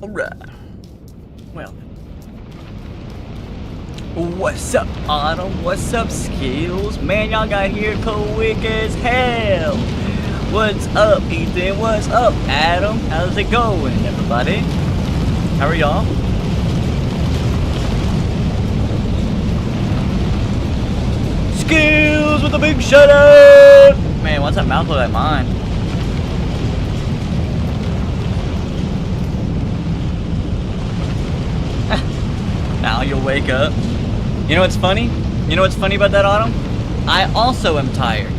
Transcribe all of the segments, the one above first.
Alright. Well. What's up, Autumn? What's up, Skills? Man, y'all got here quick as hell. What's up, Ethan? What's up, Adam? How's it going, everybody? How are y'all? Skills with a big shout out! Man, what's that mouthful like mine? Now you'll wake up. You know what's funny? You know what's funny about that, Autumn? I also am tired.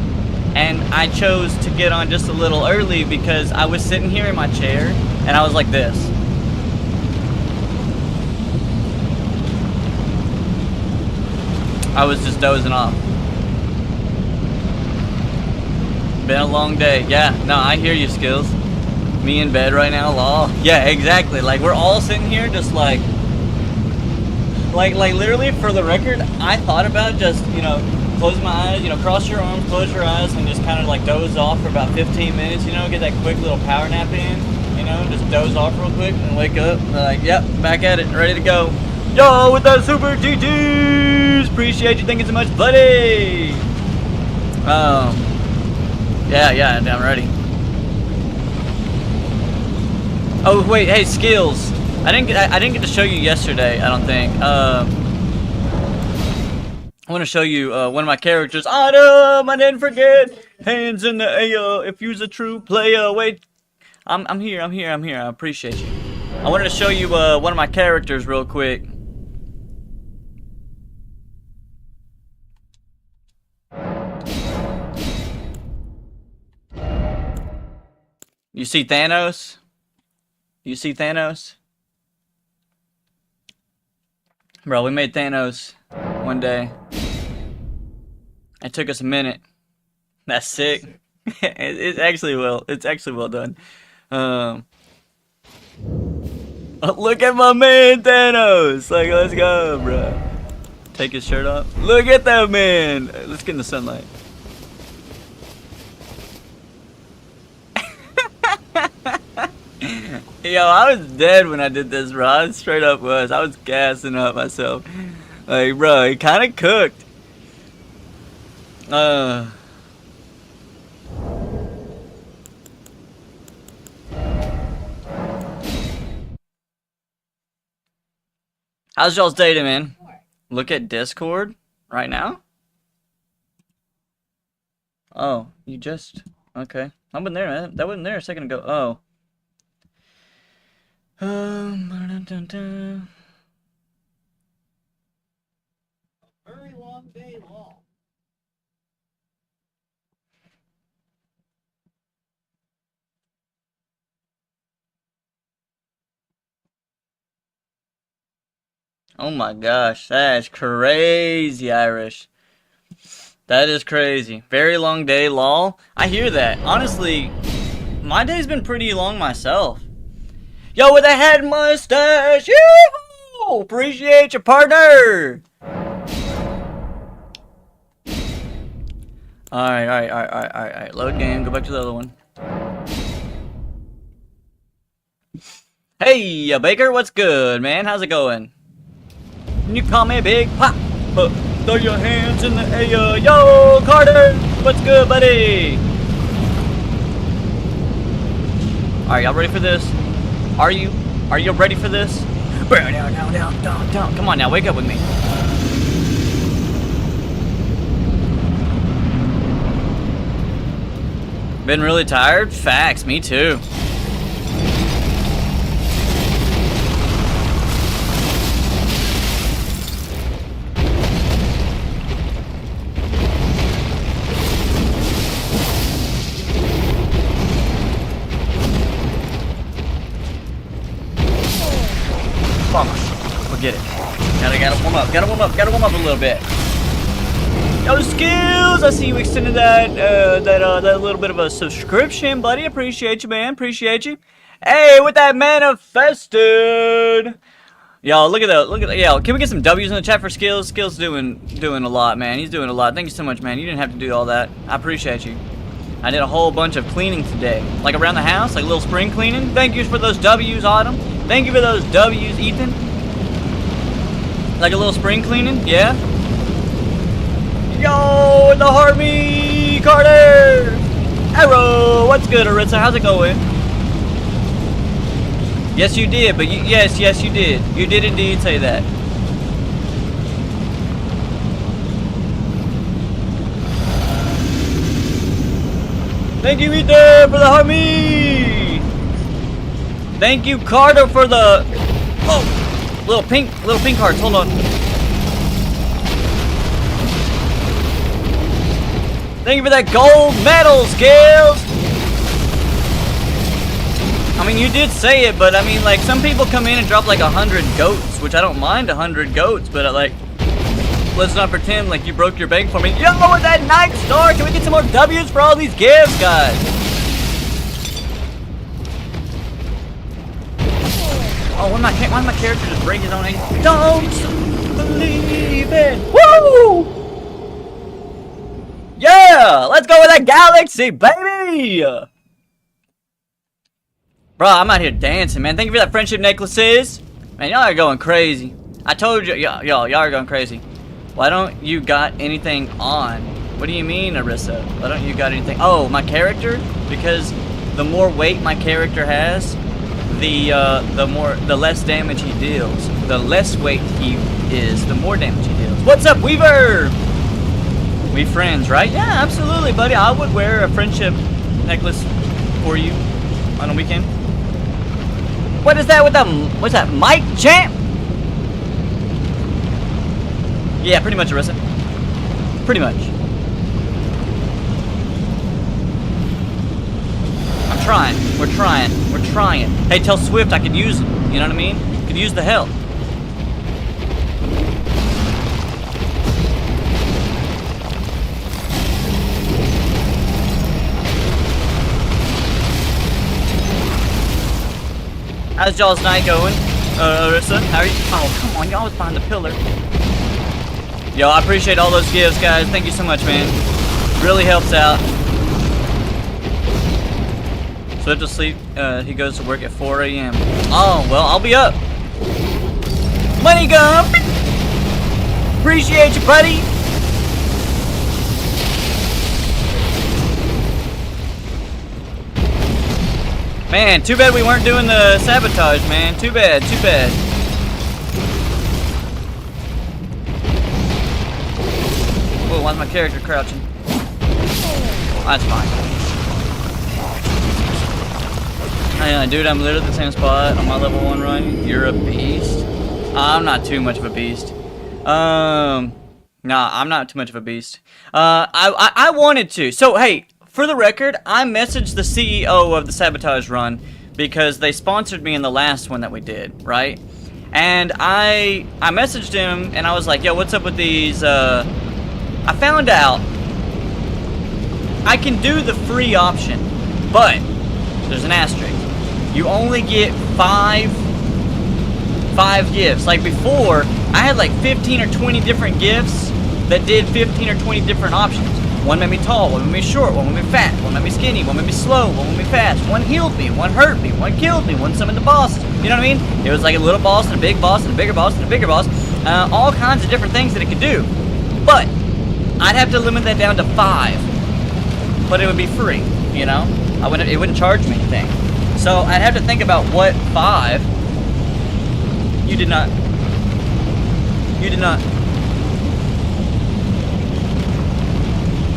And I chose to get on just a little early because I was sitting here in my chair and I was like this. I was just dozing off. Been a long day. Yeah, no, I hear you, Skills. Me in bed right now, lol. Yeah, exactly. Like, we're all sitting here just like literally, for the record, I thought about just, you know, close my eyes, you know, cross your arms, close your eyes, and just kind of like doze off for about 15 minutes, you know, get that quick little power nap in, you know, just doze off real quick and wake up, and like, yep, back at it, ready to go. Yo, with that super GGs! Appreciate you, thank you so much, buddy! Yeah, I'm ready. Oh, wait, hey, Skills. I didn't get to show you yesterday, I don't think. I want to show you one of my characters. Autumn, I didn't forget. Hands in the air if you's a true player. Wait, I'm here. I appreciate you. I wanted to show you one of my characters real quick. You see Thanos? You see Thanos? Bro, we made Thanos one day. It took us a minute. That's sick. It's actually well done. Look at my man Thanos. Like, let's go, bro. Take his shirt off. Look at that man. Let's get in the sunlight. Yo, I was dead when I did this, bro. I straight up was. I was gassing up myself. Like, bro, it kind of cooked. How's y'all's data, man? Look at Discord right now? Oh, you just... Okay. I've been there, man. That wasn't there a second ago. Oh. Dun, dun. A very long day long. Oh my gosh, that's crazy, Irish. That is crazy. Very long day, lol. I hear that. Honestly, my day's been pretty long myself. Yo, with a head mustache! Yoo-hoo! Appreciate your partner! Alright. Load game. Go back to the other one. Hey, Baker, what's good, man? How's it going? Can you call me Big Pop? Throw your hands in the air. Yo, Carter! What's good, buddy? Alright, y'all ready for this? Are you ready for this? Down. Come on now, wake up with me. Been really tired? Facts, me too. Forget it. Gotta warm up a little bit. Yo, Skills! I see you extended that little bit of a subscription, buddy. Appreciate you, man. Appreciate you. Hey, with that manifested. Yo, look at that. Yo, can we get some W's in the chat for Skills? Skills doing a lot, man. He's doing a lot. Thank you so much, man. You didn't have to do all that. I appreciate you. I did a whole bunch of cleaning today, like around the house, like a little spring cleaning. Thank you for those W's, Autumn. Thank you for those W's, Ethan. Like a little spring cleaning, yeah. Yo, the Harvey Carter. Arrow, what's good, Aritza? How's it going? Yes, you did, but yes, you did. You did indeed say that. Thank you, Ethan, for the Harvey. Thank you, Carter, for the little pink hearts. Hold on. Thank you for that gold medal, Scales. I mean, you did say it, but I mean, like, some people come in and drop like 100 goats, which I don't mind 100 goats, but like, let's not pretend like you broke your bank for me. Yo, with that Night Star, can we get some more W's for all these gifts, guys? Oh, why my character just break his own aim? Don't believe it. Woo! Yeah, let's go with that galaxy, baby. Bro, I'm out here dancing, man. Thank you for that friendship necklaces. Man, y'all are going crazy. I told you, y'all are going crazy. Why don't you got anything on? What do you mean, Arissa? Why don't you got anything? Oh, my character? Because the more weight my character has, the less damage he deals. The less weight he is, the more damage he deals. What's up, Weaver? We friends, right? Yeah, absolutely, buddy. I would wear a friendship necklace for you on a weekend. What is that with the, what's that, Mike Champ? Yeah, pretty much, Arissa. Pretty much. I'm trying. We're trying. We're trying. Hey, tell Swift I could use him. You know what I mean? Could use the help. How's y'all's night going? Arissa, how are you? Oh, come on, y'all was behind the pillar. Yo, I appreciate all those gifts, guys. Thank you so much, man. Really helps out. Swift to sleep. He goes to work at 4 a.m. Oh, well, I'll be up. Money gum. Appreciate you, buddy. Man, too bad we weren't doing the sabotage, man. Too bad, too bad. Whoa, why's my character crouching? That's fine. Dude, I'm literally at the same spot on my level 1 run. You're a beast. I'm not too much of a beast. Nah, I'm not too much of a beast. I wanted to. So, hey, for the record, I messaged the CEO of the Sabotage Run because they sponsored me in the last one that we did, right? And I messaged him and I was like, yo, what's up with these? I found out I can do the free option, but there's an asterisk. You only get five gifts. Like before, I had like 15 or 20 different gifts that did 15 or 20 different options. One made me tall, one made me short, one made me fat, one made me skinny, one made me slow, one made me fast, one healed me, one hurt me, one killed me, one summoned the bosses. You know what I mean? It was like a little boss and a big boss and a bigger boss and a bigger boss. All kinds of different things that it could do. But I'd have to limit that down to 5. But it would be free, you know? It wouldn't charge me anything. So I'd have to think about what 5. You did not. You did not.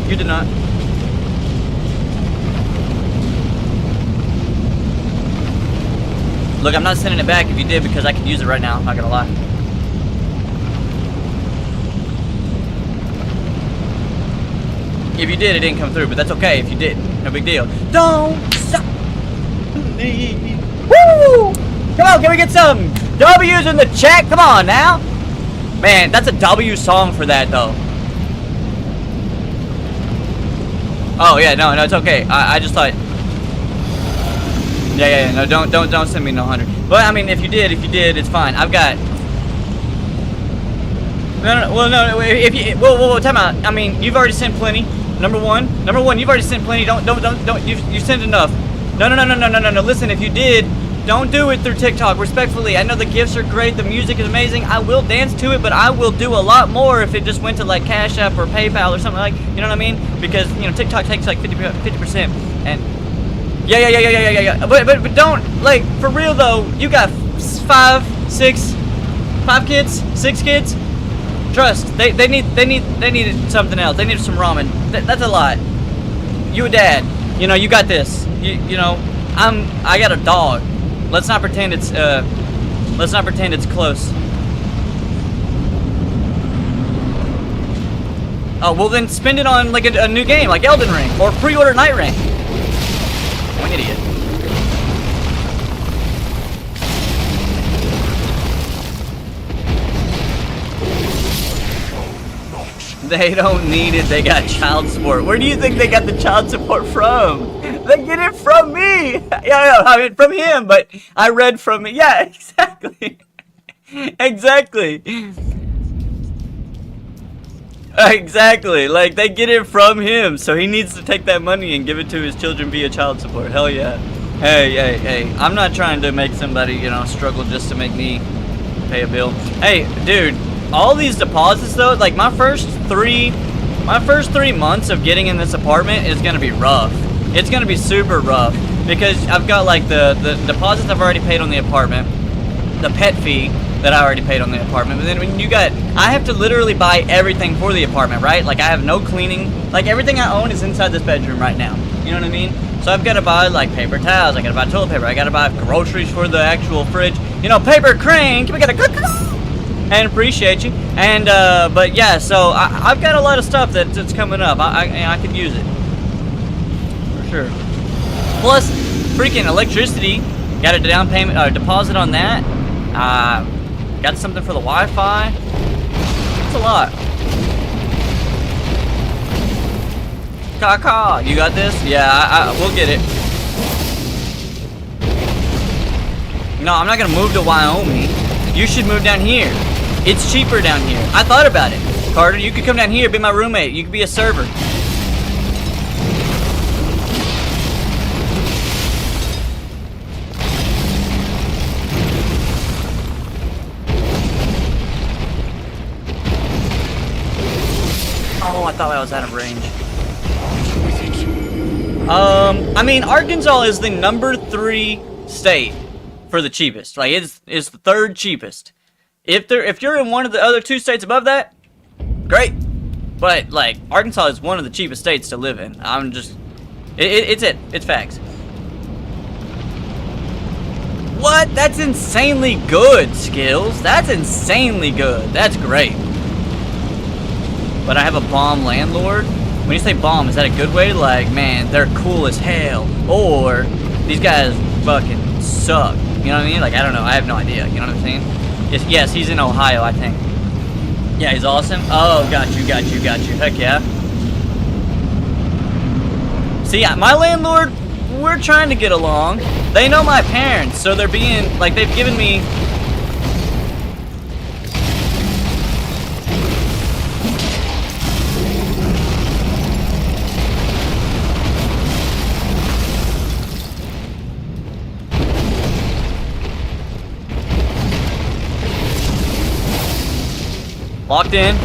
You did not. Look, I'm not sending it back if you did because I could use it right now. I'm not gonna lie. If you did, it didn't come through, but that's okay if you didn't. No big deal. Don't stop me. Woo! Come on, can we get some W's in the chat? Come on now. Man, that's a W song for that though. Oh yeah, no, it's okay. I just thought. Yeah. No, don't send me no 100. But I mean, if you did, it's fine. I've got. No. If you, whoa, time out. I mean, you've already sent plenty. Number one, you've already sent plenty. Don't. You sent enough. No. Listen, if you did, Don't do it through TikTok, respectfully. I know the gifts are great, the music is amazing. I will dance to it, but I will do a lot more if it just went to like Cash App or PayPal or something like, you know what I mean? Because, you know, TikTok takes like 50%. And yeah. But don't, like, for real though, you got 5 kids, 6 kids. Trust, they needed something else. They needed some ramen. That's a lot. You a dad, you know, you got this. You know, I got a dog. Let's not pretend it's close. Oh, well then spend it on like a new game, like Elden Ring, or pre-order Night Ring. I'm an idiot. They don't need it, they got child support. Where do you think they got the child support from? They get it from me! Yeah, I mean, from him, but I read from it. Yeah, exactly. Exactly. Exactly, like, they get it from him, so he needs to take that money and give it to his children via child support. Hell yeah. Hey, I'm not trying to make somebody, you know, struggle just to make me pay a bill. Hey, dude. All these deposits though, like my first 3 months of getting in this apartment is gonna be rough. It's gonna be super rough because I've got like the deposits I've already paid on the apartment, the pet fee that I already paid on the apartment, but then when I have to literally buy everything for the apartment, right? Like I have no cleaning, like everything I own is inside this bedroom right now. You know what I mean? So I've got to buy like paper towels, I gotta buy toilet paper, I gotta buy groceries for the actual fridge. You know, paper crane, we gotta and appreciate you. And but yeah, so I've got a lot of stuff that's coming up. I could use it for sure. Plus freaking electricity, got a down payment deposit on that. Got something for the Wi-Fi. It's a lot. Kaka, you got this? Yeah, we'll get it. No, I'm not gonna move to Wyoming. You should move down here. It's cheaper down here. I thought about it. Carter, you could come down here, be my roommate. You could be a server. Oh, I thought I was out of range. I mean, Arkansas is the number 3 state for the cheapest. Like, it's the 3rd cheapest. If you're in one of the other 2 states above that, great. But like Arkansas is one of the cheapest states to live in. I'm just, it's facts. What? That's insanely good, Skills. That's insanely good. That's great. But I have a bomb landlord. When you say bomb, is that a good way? Like, man, they're cool as hell, or these guys fucking suck. You know what I mean? Like, I don't know. I have no idea. You know what I'm saying? Yes, he's in Ohio, I think. Yeah, he's awesome. Oh, got you. Heck yeah. See, my landlord, we're trying to get along. They know my parents, so they're being, like, they've given me... Locked in.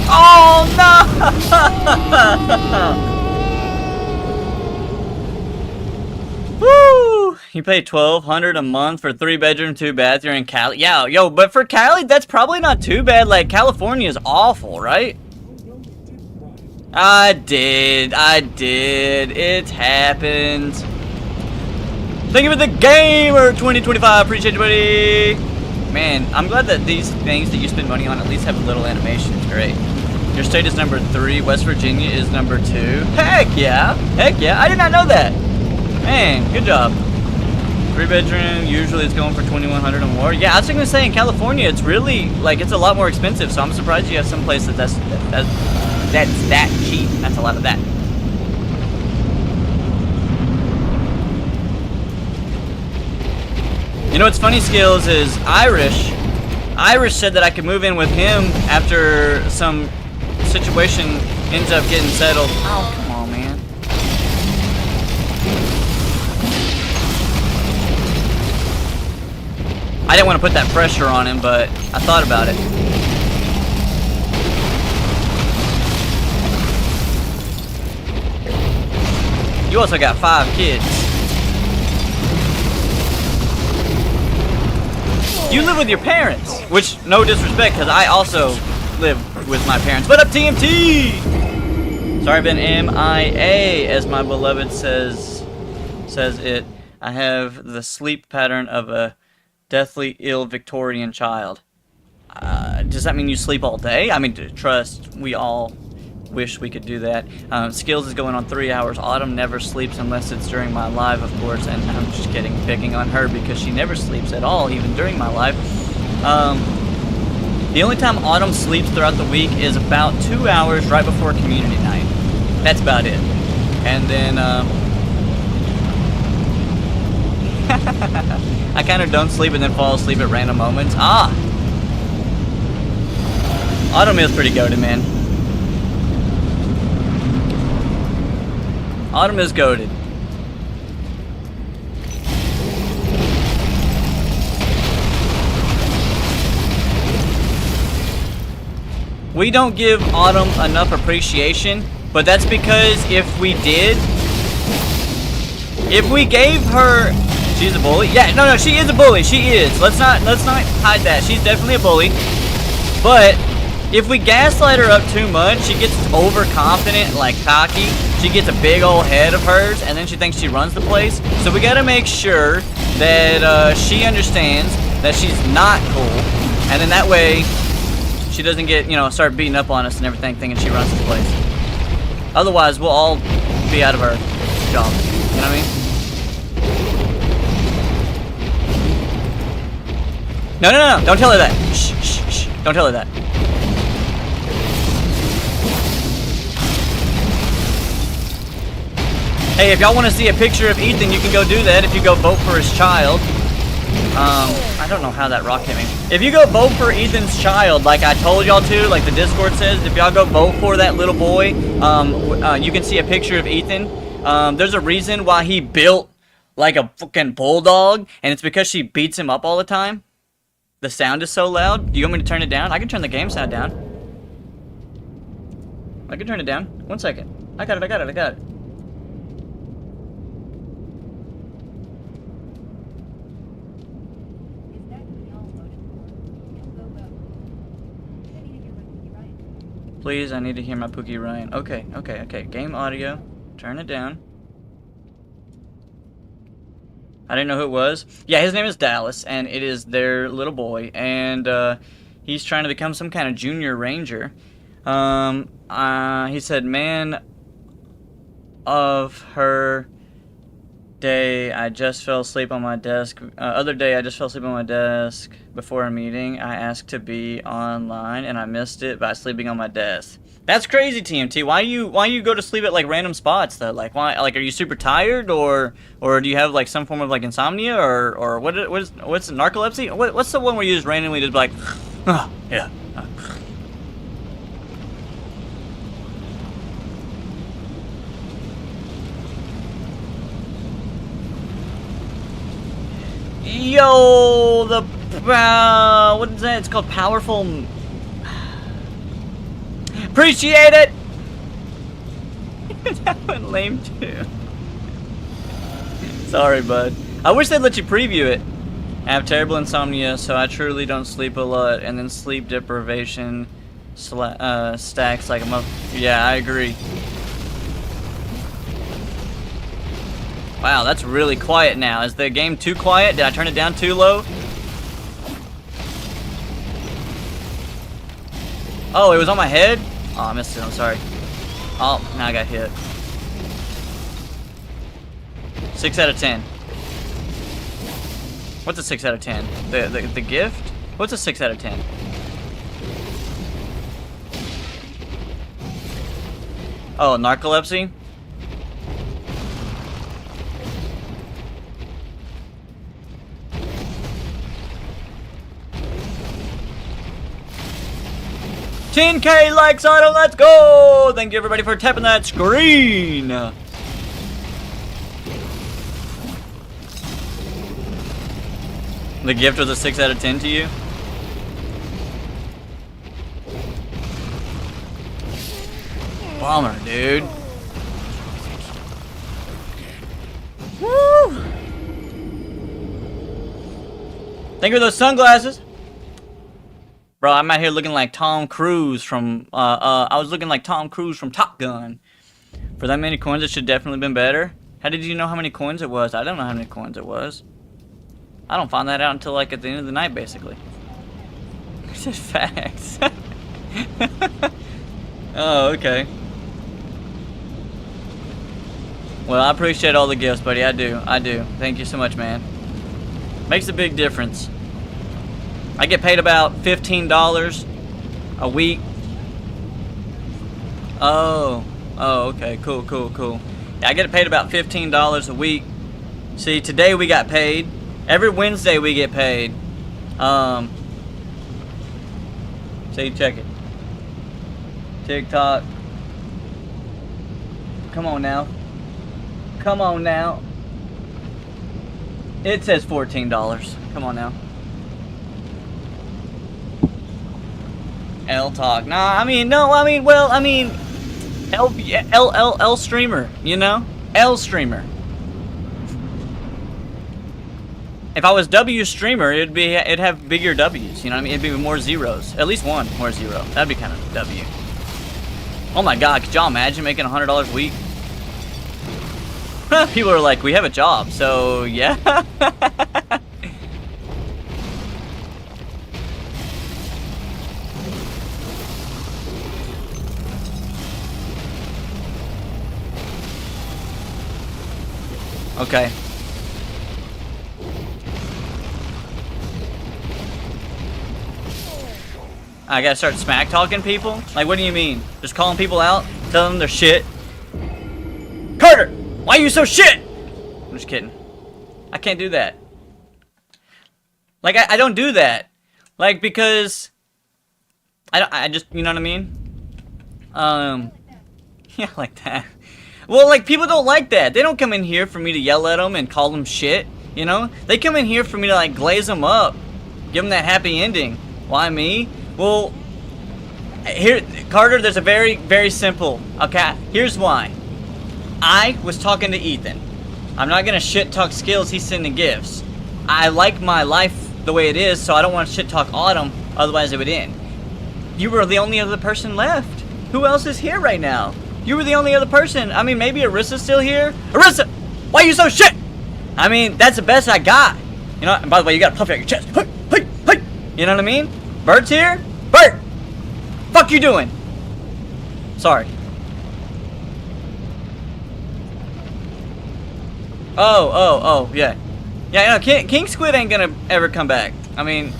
Oh no! Woo! You pay $1,200 a month for 3-bedroom, 2-bath. You're in Cali. Yeah, yo, but for Cali, that's probably not too bad. Like, California is awful, right? I did. It happened. Thank you for the gamer 2025. Appreciate you, buddy. Man, I'm glad that these things that you spend money on at least have a little animation. It's great. Your state is number 3. West Virginia is number 2. Heck yeah. I did not know that. Man, good job. 3-bedroom, usually it's going for $2,100 or more. Yeah, I was gonna say in California, it's really, like, it's a lot more expensive, so I'm surprised you have some place that's that cheap. That's a lot of that. You know what's funny, Skills, is Irish said that I could move in with him after some situation ends up getting settled. Oh, come on, man. I didn't want to put that pressure on him, but I thought about it. You also got 5 kids. You live with your parents, which, no disrespect, because I also live with my parents. What up, TMT? Sorry, I've been MIA, as my beloved says it. I have the sleep pattern of a deathly ill Victorian child. Does that mean you sleep all day? I mean, trust, we all wish we could do that. Skills is going on 3 hours. Autumn never sleeps unless it's during my live, of course, and I'm just kidding, picking on her because she never sleeps at all, even during my live. The only time Autumn sleeps throughout the week is about 2 hours right before community night. That's about it. And then, I kind of don't sleep and then fall asleep at random moments. Autumn is pretty goated, man. Autumn is goated. We don't give Autumn enough appreciation, but that's because if we did, if we gave her, she's a bully. Yeah, no, she is a bully. She is. Let's not hide that. She's definitely a bully. But if we gaslight her up too much, she gets overconfident, like cocky. She gets a big old head of hers, and then she thinks she runs the place. So we gotta make sure that she understands that she's not cool, and then that way she doesn't get, start beating up on us and everything, thinking she runs the place. Otherwise, we'll all be out of our job. You know what I mean? No. Don't tell her that. Shh. Don't tell her that. Hey, if y'all want to see a picture of Ethan, you can go do that if you go vote for his child. I don't know how that rock hit me. If you go vote for Ethan's child, like I told y'all to, like the Discord says, if y'all go vote for that little boy, you can see a picture of Ethan. There's a reason why he built like a fucking bulldog, and it's because she beats him up all the time. The sound is so loud. Do you want me to turn it down? I can turn the game sound down. I can turn it down. 1 second. I got it. Please, I need to hear my Pookie Ryan. Okay. Game audio. Turn it down. I didn't know who it was. Yeah, his name is Dallas, and it is their little boy, and he's trying to become some kind of junior ranger. He said, man of her day, I just fell asleep on my desk. Other day, I just fell asleep on my desk before a meeting. I asked to be online, and I missed it by sleeping on my desk. That's crazy, TMT. Why you go to sleep at like random spots though? Like why? Like are you super tired, or do you have like some form of like insomnia, or what's narcolepsy? What's the one where you just randomly just like, oh, yeah. Yo, what is that? It's called Powerful. Appreciate it! That one lame too. Sorry, bud. I wish they'd let you preview it. I have terrible insomnia, so I truly don't sleep a lot, and then sleep deprivation stacks like a mother. Yeah, I agree. Wow, that's really quiet now. Is the game too quiet? Did I turn it down too low? Oh, it was on my head? Oh, I missed it. I'm sorry. Oh, now I got hit. 6 out of 10. What's a 6 out of 10? The gift? What's a 6 out of 10? Oh, narcolepsy? 10K likes on it. Let's go. Thank you everybody for tapping that screen. The gift was a 6 out of 10 to you? Bummer, dude. Woo! Thank you for those sunglasses. Bro, I'm out here looking like Tom Cruise from, I was looking like Tom Cruise from Top Gun. For that many coins, it should definitely been better. How did you know how many coins it was? I don't know how many coins it was. I don't find that out until, like, at the end of the night, basically. It's just facts. Oh, okay. Well, I appreciate all the gifts, buddy. I do. Thank you so much, man. Makes a big difference. I get paid about $15 a week. Oh, okay. Cool. Yeah, I get paid about $15 a week. See, today we got paid. Every Wednesday we get paid. So you check it. TikTok. Come on now. It says $14. Come on now. L talk. Nah, L streamer, you know? L streamer. If I was W streamer, it'd have bigger W's, you know what I mean? It'd be more zeros. At least one more zero. That'd be kind of W. Oh my god, could y'all imagine making $100 a week? People are like, we have a job, so yeah. Okay. I gotta start smack talking people? Like, what do you mean? Just calling people out? Telling them they're shit? Carter! Why are you so shit? I'm just kidding. I can't do that. Like, I don't do that. Like, because I just, you know what I mean? Yeah, like that. Well, like, people don't like that. They don't come in here for me to yell at them and call them shit, you know? They come in here for me to, like, glaze them up. Give them that happy ending. Why me? Well, here, Carter, there's a very, very simple, okay? Here's why. I was talking to Ethan. I'm not gonna shit talk skills, he's sending gifts. I like my life the way it is, so I don't want to shit talk Autumn, otherwise it would end. You were the only other person left. Who else is here right now? You were the only other person. I mean, maybe Arissa's still here. Arissa, why are you so shit? I mean, that's the best I got. You know, and by the way, you gotta puff out your chest. Hey, hey, hey. You know what I mean? Bert's here? Bert! Fuck you doing? Sorry. Oh, yeah. Yeah, no, King Squid ain't gonna ever come back. I mean,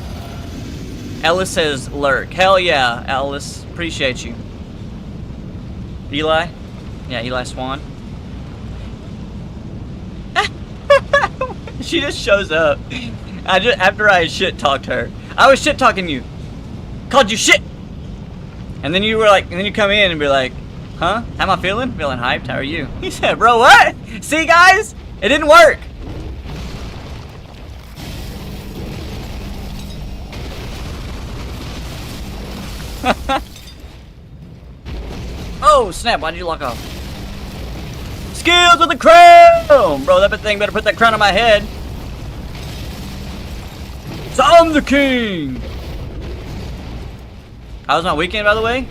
Ellis says lurk. Hell yeah, Ellis. Appreciate you. Eli? Yeah, Eli Swan. She just shows up. After I shit talked her. I was shit talking you. Called you shit. And then you were like, and then you come in and be like, huh? How am I feeling? Feeling hyped? How are you? He said, bro, what? See, guys? It didn't work. Oh, snap. Why did you lock off? Skills with the crown! Bro, that thing better put that crown on my head. So I'm the king! How was my weekend, by the way?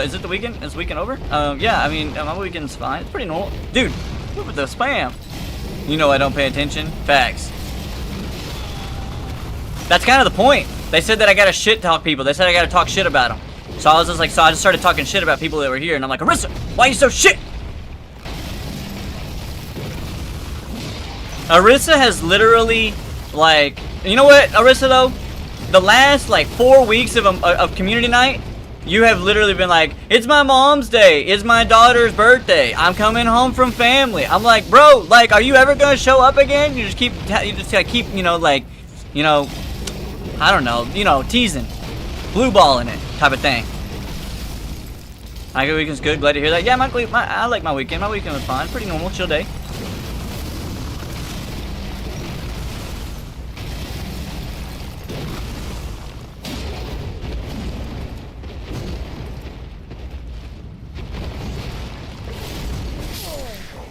Is it the weekend? Is the weekend over? Yeah, I mean, my weekend's fine. It's pretty normal. Dude, look at the spam. You know I don't pay attention. Facts. That's kind of the point. They said that I gotta shit talk people. They said I gotta talk shit about them. So I was just like, so I just started talking shit about people that were here, and I'm like, Arissa, why are you so shit? Arissa has literally, like, you know what, Arissa, though? The last, like, 4 weeks of community night, you have literally been like, it's my mom's day, it's my daughter's birthday, I'm coming home from family. I'm like, bro, like, are you ever gonna show up again? You just keep, you know, like, you know, I don't know, you know, teasing, blue balling it type of thing. My weekend's good. Glad to hear that. Yeah, I like my weekend. My weekend was fine. Pretty normal, chill day.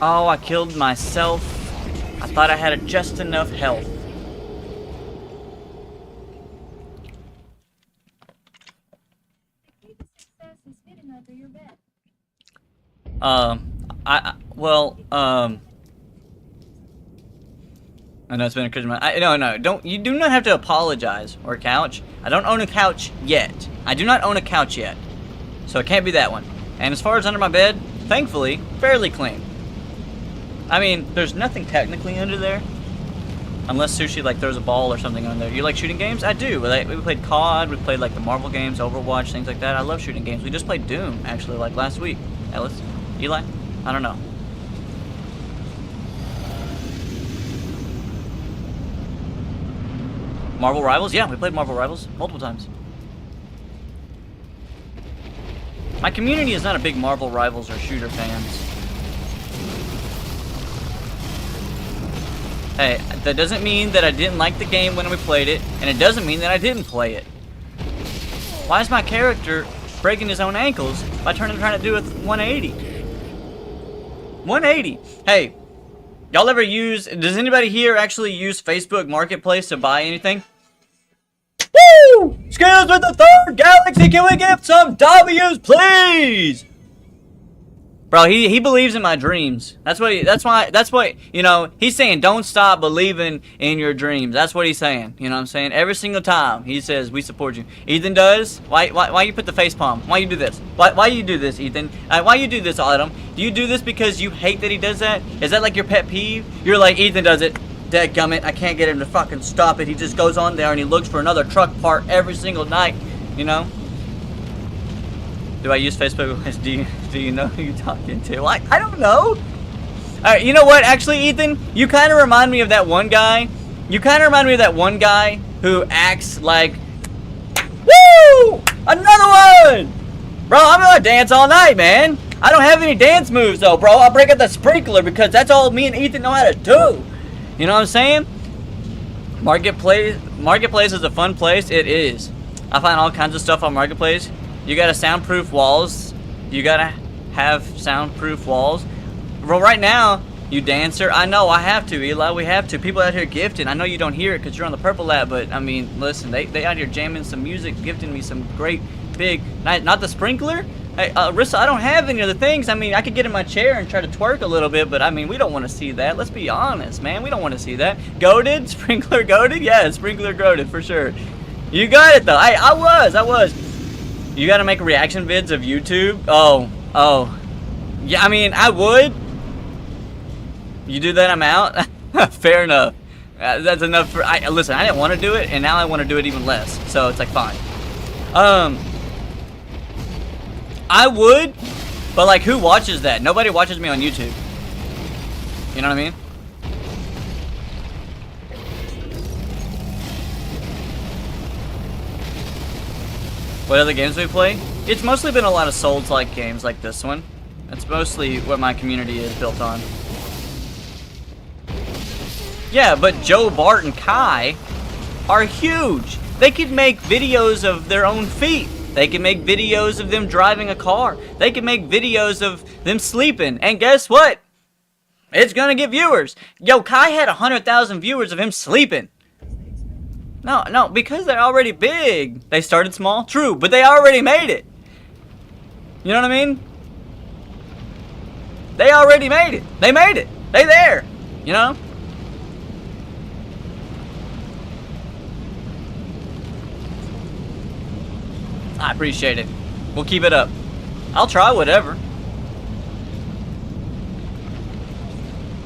Oh, I killed myself. I thought I had just enough health. I know it's been a crazy month. No, you do not have to apologize or couch. I don't own a couch yet. I do not own a couch yet. So it can't be that one. And as far as under my bed, thankfully, fairly clean. I mean, there's nothing technically under there. Unless Sushi, like, throws a ball or something under there. You like shooting games? I do. We played COD, we played, like, the Marvel games, Overwatch, things like that. I love shooting games. We just played Doom, actually, like, last week. Ellis? Eli? I don't know. Marvel Rivals? Yeah, we played Marvel Rivals multiple times. My community is not a big Marvel Rivals or shooter fans. Hey, that doesn't mean that I didn't like the game when we played it, and it doesn't mean that I didn't play it. Why is my character breaking his own ankles by trying to do a 180? 180. Hey, y'all ever does anybody here actually use Facebook Marketplace to buy anything? Woo! Skills with the third galaxy, can we get some W's, please? Bro, he believes in my dreams. That's what you know, he's saying don't stop believing in your dreams. That's what he's saying. You know what I'm saying? Every single time he says we support you. Ethan does? Why you put the face palm? Why you do this? Why you do this, Ethan? Why you do this, Autumn? Do you do this because you hate that he does that? Is that like your pet peeve? You're like, Ethan does it. Dadgummit, I can't get him to fucking stop it. He just goes on there and he looks for another truck part every single night, you know? Do I use Facebook? Do you know who you're talking to? I don't know. Alright, you know what? Actually, Ethan, you kind of remind me of that one guy. You kind of remind me of that one guy who acts like, woo! Another one! Bro, I'm gonna dance all night, man. I don't have any dance moves, though, bro. I'll break out the sprinkler because that's all me and Ethan know how to do. You know what I'm saying? Marketplace is a fun place. It is. I find all kinds of stuff on Marketplace. You gotta soundproof walls. You gotta have soundproof walls. Well, right now, you dancer. I know, I have to, Eli. We have to. People out here gifting. I know you don't hear it because you're on the Purple Lab, but I mean, listen, they out here jamming some music, gifting me some great big. Not the sprinkler. Hey, Rissa, I don't have any other things. I mean, I could get in my chair and try to twerk a little bit, but I mean, we don't want to see that. Let's be honest, man. We don't want to see that. Goated? Sprinkler goated? Yeah, sprinkler goated for sure. You got it though. I was. You gotta make reaction vids of YouTube? Oh. Yeah, I mean, I would. You do that, I'm out. Fair enough. That's enough for. Listen, I didn't want to do it, and now I want to do it even less. So it's like fine. I would, but like, who watches that? Nobody watches me on YouTube. You know what I mean? What other games we play? It's mostly been a lot of Souls-like games like this one. That's mostly what my community is built on. Yeah, but Joe, Bart, and Kai are huge. They could make videos of their own feet. They can make videos of them driving a car. They can make videos of them sleeping. And guess what? It's gonna get viewers. Yo, Kai had 100,000 viewers of him sleeping. No, because they're already big. They started small, true, but they already made it. You know what I mean? They already made it. They made it. They there. You know? I appreciate it. We'll keep it up. I'll try whatever.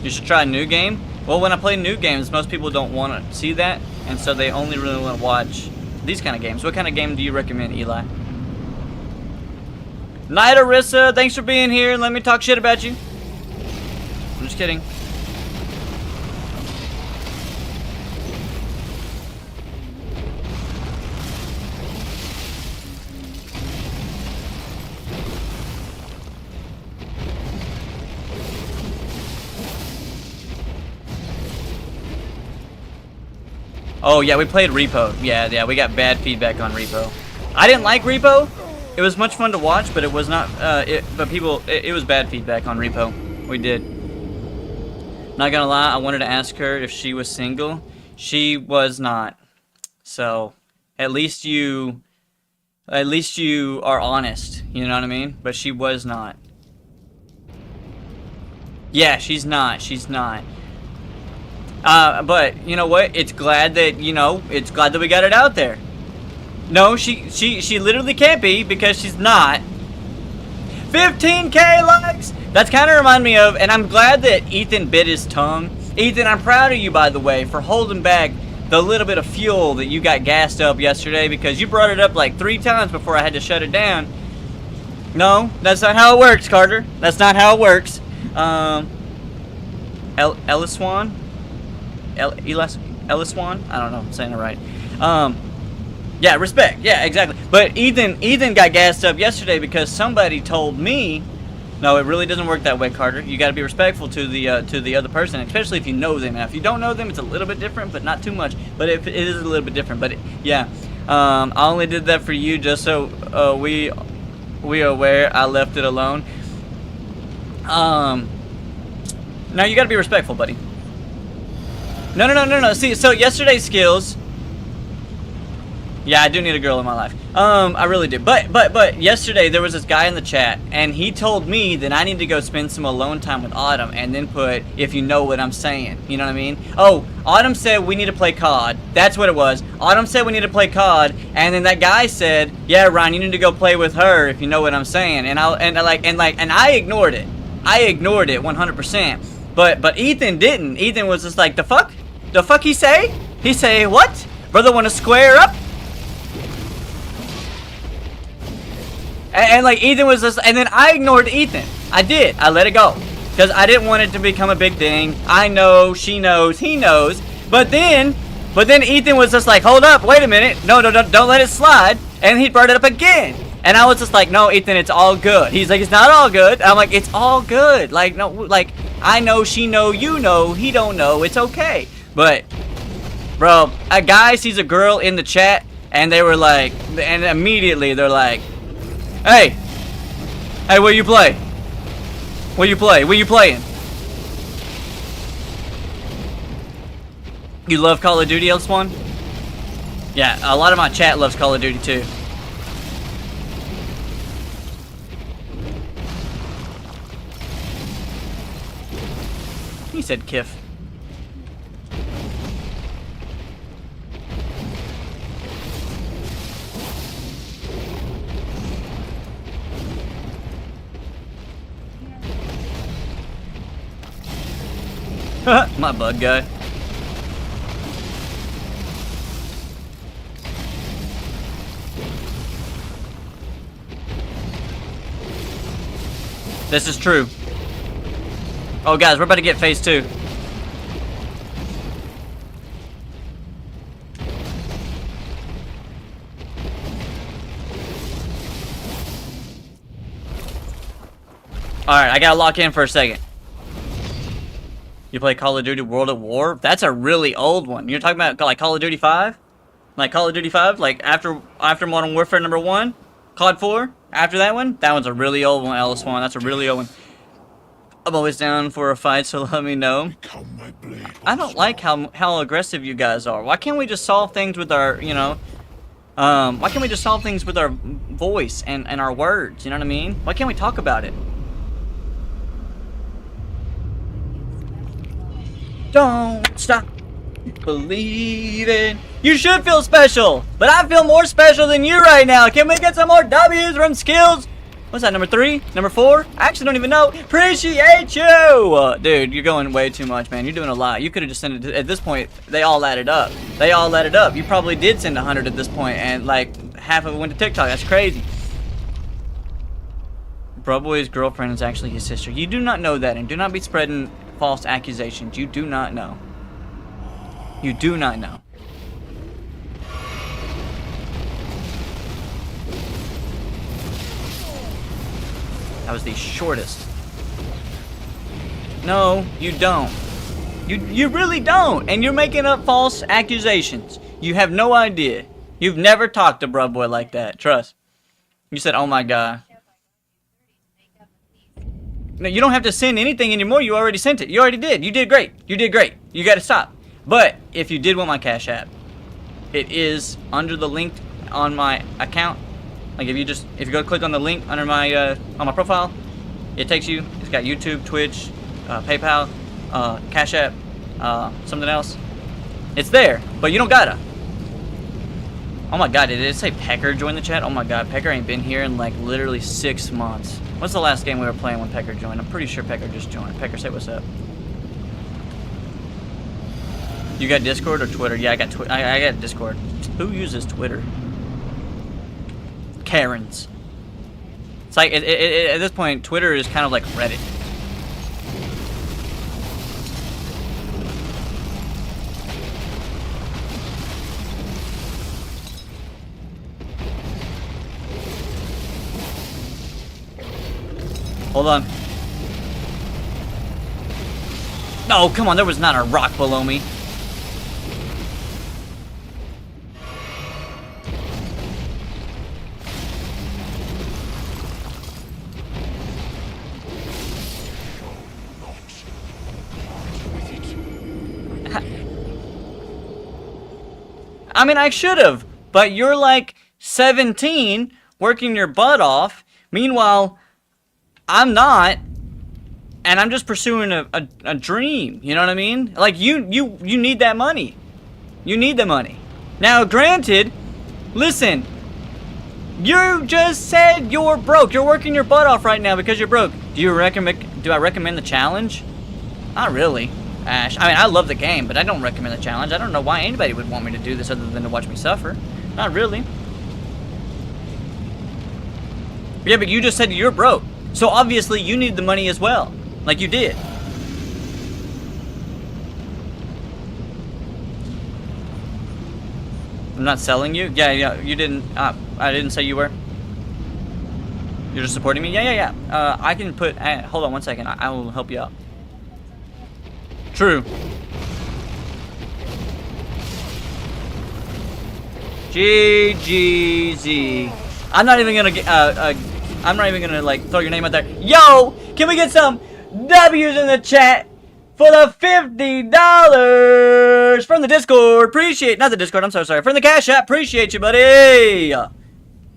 You should try a new game. Well, when I play new games, most people don't want to see that, and so they only really want to watch these kind of games. What kind of game do you recommend, Eli? Night Arissa, thanks for being here. Let me talk shit about you. I'm just kidding. Oh yeah, we played Repo. Yeah, we got bad feedback on Repo. I didn't like Repo. It was much fun to watch, but it was not. It was bad feedback on Repo. We did. Not gonna lie, I wanted to ask her if she was single. She was not. So, at least you are honest. You know what I mean? But she was not. Yeah, she's not. She's not. But you know what? It's glad that it's glad that we got it out there. No, she literally can't be because she's not. 15K likes. That's kind of remind me of, and I'm glad that Ethan bit his tongue. Ethan, I'm proud of you, by the way, for holding back the little bit of fuel that you got gassed up yesterday, because you brought it up like 3 times before I had to shut it down. No, that's not how it works, Carter. That's not how it works. Elliswan? Elliswan? I don't know if I'm saying it right. Yeah, respect. Yeah, exactly. But Ethan got gassed up yesterday because somebody told me. No, it really doesn't work that way, Carter. You got to be respectful to the other person, especially if you know them. Now, if you don't know them, it's a little bit different, but not too much. But it is a little bit different. But yeah, I only did that for you just so we are aware. I left it alone. Now you got to be respectful, buddy. No. See, so yesterday's skills. Yeah, I do need a girl in my life. I really do. But yesterday there was this guy in the chat, and he told me that I need to go spend some alone time with Autumn, and then put, if you know what I'm saying. You know what I mean? Oh, Autumn said we need to play COD. That's what it was. Autumn said we need to play COD, and then that guy said, yeah, Ryan, you need to go play with her, if you know what I'm saying. And I ignored it. I ignored it 100%. But Ethan didn't. Ethan was just like, the fuck? The fuck he say? He say, what? Brother want to square up? And like Ethan was just, and then I ignored Ethan. I did. I let it go. Because I didn't want it to become a big thing. I know, she knows, he knows. But then Ethan was just like, hold up, wait a minute. No, don't let it slide. And he brought it up again. And I was just like, no, Ethan, it's all good. He's like, it's not all good. I'm like, it's all good. Like, no, like, I know, she know, you know, he don't know. It's okay. But, bro, a guy sees a girl in the chat, and they were like, and immediately they're like, hey, where you play? Where you play? Where you playing? You love Call of Duty, Elswan? Yeah, a lot of my chat loves Call of Duty too. He said Kiff. My bug guy. This is true. Oh, guys, we're about to get phase 2. Alright, I gotta lock in for a second. You play Call of Duty World at War? That's a really old one. You're talking about like Call of Duty 5? Like Call of Duty 5? Like after Modern Warfare number 1? COD 4? After that one? That one's a really old one, Ellis One. That's a really old one. I'm always down for a fight, so let me know. I don't like how aggressive you guys are. Why can't we just solve things with our, why can't we just solve things with our voice and our words? You know what I mean? Why can't we talk about it? Don't stop believing. You should feel special, but I feel more special than you right now. Can we get some more W's from skills? What's that, number 3? Number 4? I actually don't even know. Appreciate you! Dude, you're going way too much, man. You're doing a lot. You could have just sent it. At this point, they all added up. They all added up. You probably did send 100 at this point, and like half of it went to TikTok. That's crazy. Bro Boy's girlfriend is actually his sister. You do not know that, and do not be spreading false accusations. You do not know. You do not know. That was the shortest. No, you don't. You really don't. And you're making up false accusations. You have no idea. You've never talked to Bruh Boy like that. Trust. You said, oh my god. No, you don't have to send anything anymore. You already sent it. You already did. You did great. You did great. You gotta stop. But if you did want my Cash App, it is under the link on my account. Like if you go click on the link under my on my profile, it takes you. It's got YouTube, Twitch, PayPal, Cash App, something else. It's there, but you don't gotta. Oh my god, did it say Pecker joined the chat? Oh my god, Pecker ain't been here in like literally 6 months. What's the last game we were playing when Pecker joined? I'm pretty sure Pecker just joined. Pecker, say what's up. You got Discord or Twitter? Yeah, I got Discord. Who uses Twitter? Karens. It's like, at this point, Twitter is kind of like Reddit. Hold on. No, come on, there was not a rock below me. I mean, I should have, but you're like 17, working your butt off. Meanwhile, I'm not, and I'm just pursuing a dream. You know what I mean? Like you need that money. You need the money. Now, granted, listen. You just said you're broke. You're working your butt off right now because you're broke. Do I recommend the challenge? Not really, Ash. I mean, I love the game, but I don't recommend the challenge. I don't know why anybody would want me to do this other than to watch me suffer. Not really. Yeah, but you just said you're broke. So obviously you need the money as well, like you did. I'm not selling you? Yeah, you didn't, I didn't say you were. You're just supporting me? Yeah. I can put, hold on one second, I will help you out. True. GGZ. I'm not even gonna get, I'm not even gonna like throw your name out there. Yo, can we get some W's in the chat for the $50 from the Discord? Appreciate, not the Discord. I'm so sorry. From the Cash App. Appreciate you, buddy.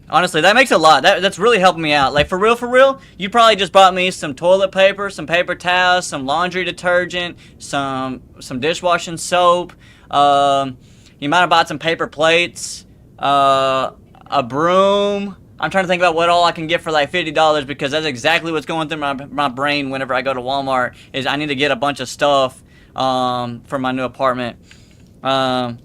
Honestly, that makes a lot. That's really helping me out. Like for real. You probably just bought me some toilet paper, some paper towels, some laundry detergent, some dishwashing soap. You might have bought some paper plates, a broom. I'm trying to think about what all I can get for like $50 because that's exactly what's going through my brain whenever I go to Walmart is I need to get a bunch of stuff for my new apartment. Heck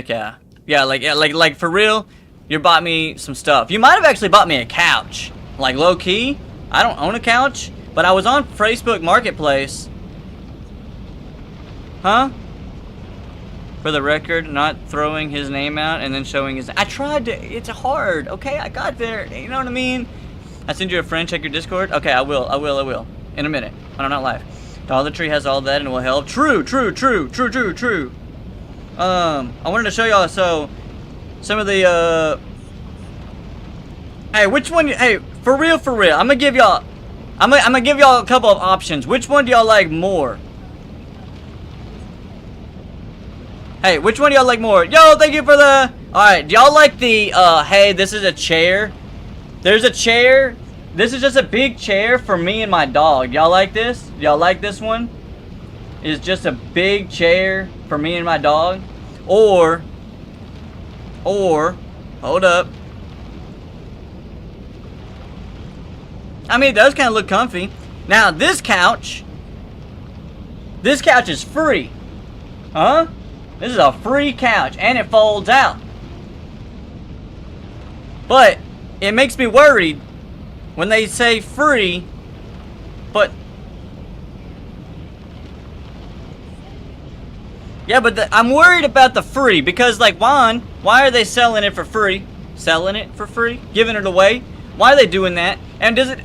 yeah. Yeah, like for real, you bought me some stuff. You might have actually bought me a couch. Like low key, I don't own a couch, but I was on Facebook Marketplace. Huh? For the record, not throwing his name out and then showing his... I tried to... It's hard, okay? I got there. You know what I mean? I send you a friend, check your Discord? Okay, I will. In a minute. When I'm not live. Dollar Tree has all that and it will help. True. I wanted to show y'all, so... Some of the, Hey, which one... Hey, for real. I'm gonna give y'all... I'm gonna give y'all a couple of options. Which one do y'all like more? Hey, which one do y'all like more? Yo, thank you for the... Alright, do y'all like the, hey, this is a chair? There's a chair. This is just a big chair for me and my dog. Y'all like this? Y'all like this one? It's just a big chair for me and my dog. Or, hold up. I mean, it does kind of look comfy. Now, this couch is free. Huh? This is a free couch, and it folds out. But it makes me worried when they say free, but... Yeah, but I'm worried about the free, because, like, why are they selling it for free? Selling it for free? Giving it away? Why are they doing that? And does it...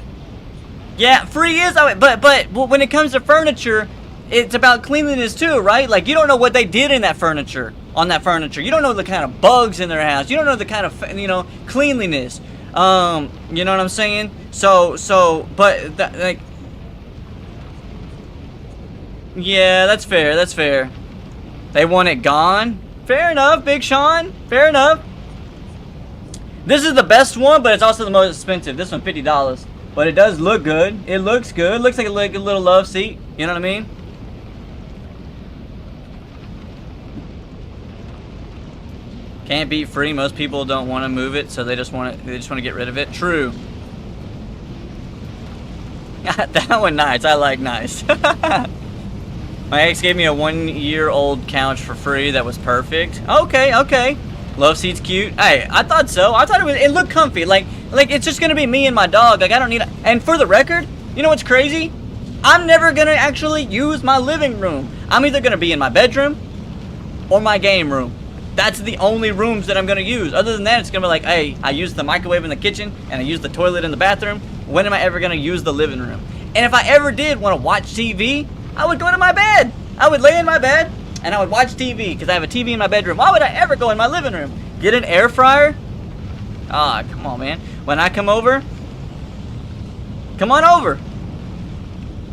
Yeah, free is... But when it comes to furniture, it's about cleanliness too, right? Like, you don't know what they did in that furniture, on that furniture. You don't know the kind of bugs in their house. You don't know the kind of, you know, cleanliness. You know what I'm saying? But like, yeah, that's fair. That's fair. They want it gone. Fair enough, Big Sean. Fair enough. This is the best one, but it's also the most expensive. This one, $50. But it does look good. It looks good. Looks like a little love seat. You know what I mean? Can't beat free. Most people don't want to move it, so they just want to get rid of it. True. That one nice. I like nice. My ex gave me a 1-year-old couch for free that was perfect. Okay, okay. Love seat's cute. Hey, I thought so. I thought it looked comfy. Like it's just gonna be me and my dog. Like, I don't need and for the record, you know what's crazy? I'm never gonna actually use my living room. I'm either gonna be in my bedroom or my game room. That's the only rooms that I'm gonna use. Other than that, it's gonna be like, hey, I use the microwave in the kitchen and I use the toilet in the bathroom. When am I ever gonna use the living room? And if I ever did want to watch TV, I would go to my bed. I would lay in my bed and I would watch TV because I have a TV in my bedroom. Why would I ever go in my living room? Get an air fryer? Ah, come on, man. When I come over, come on over.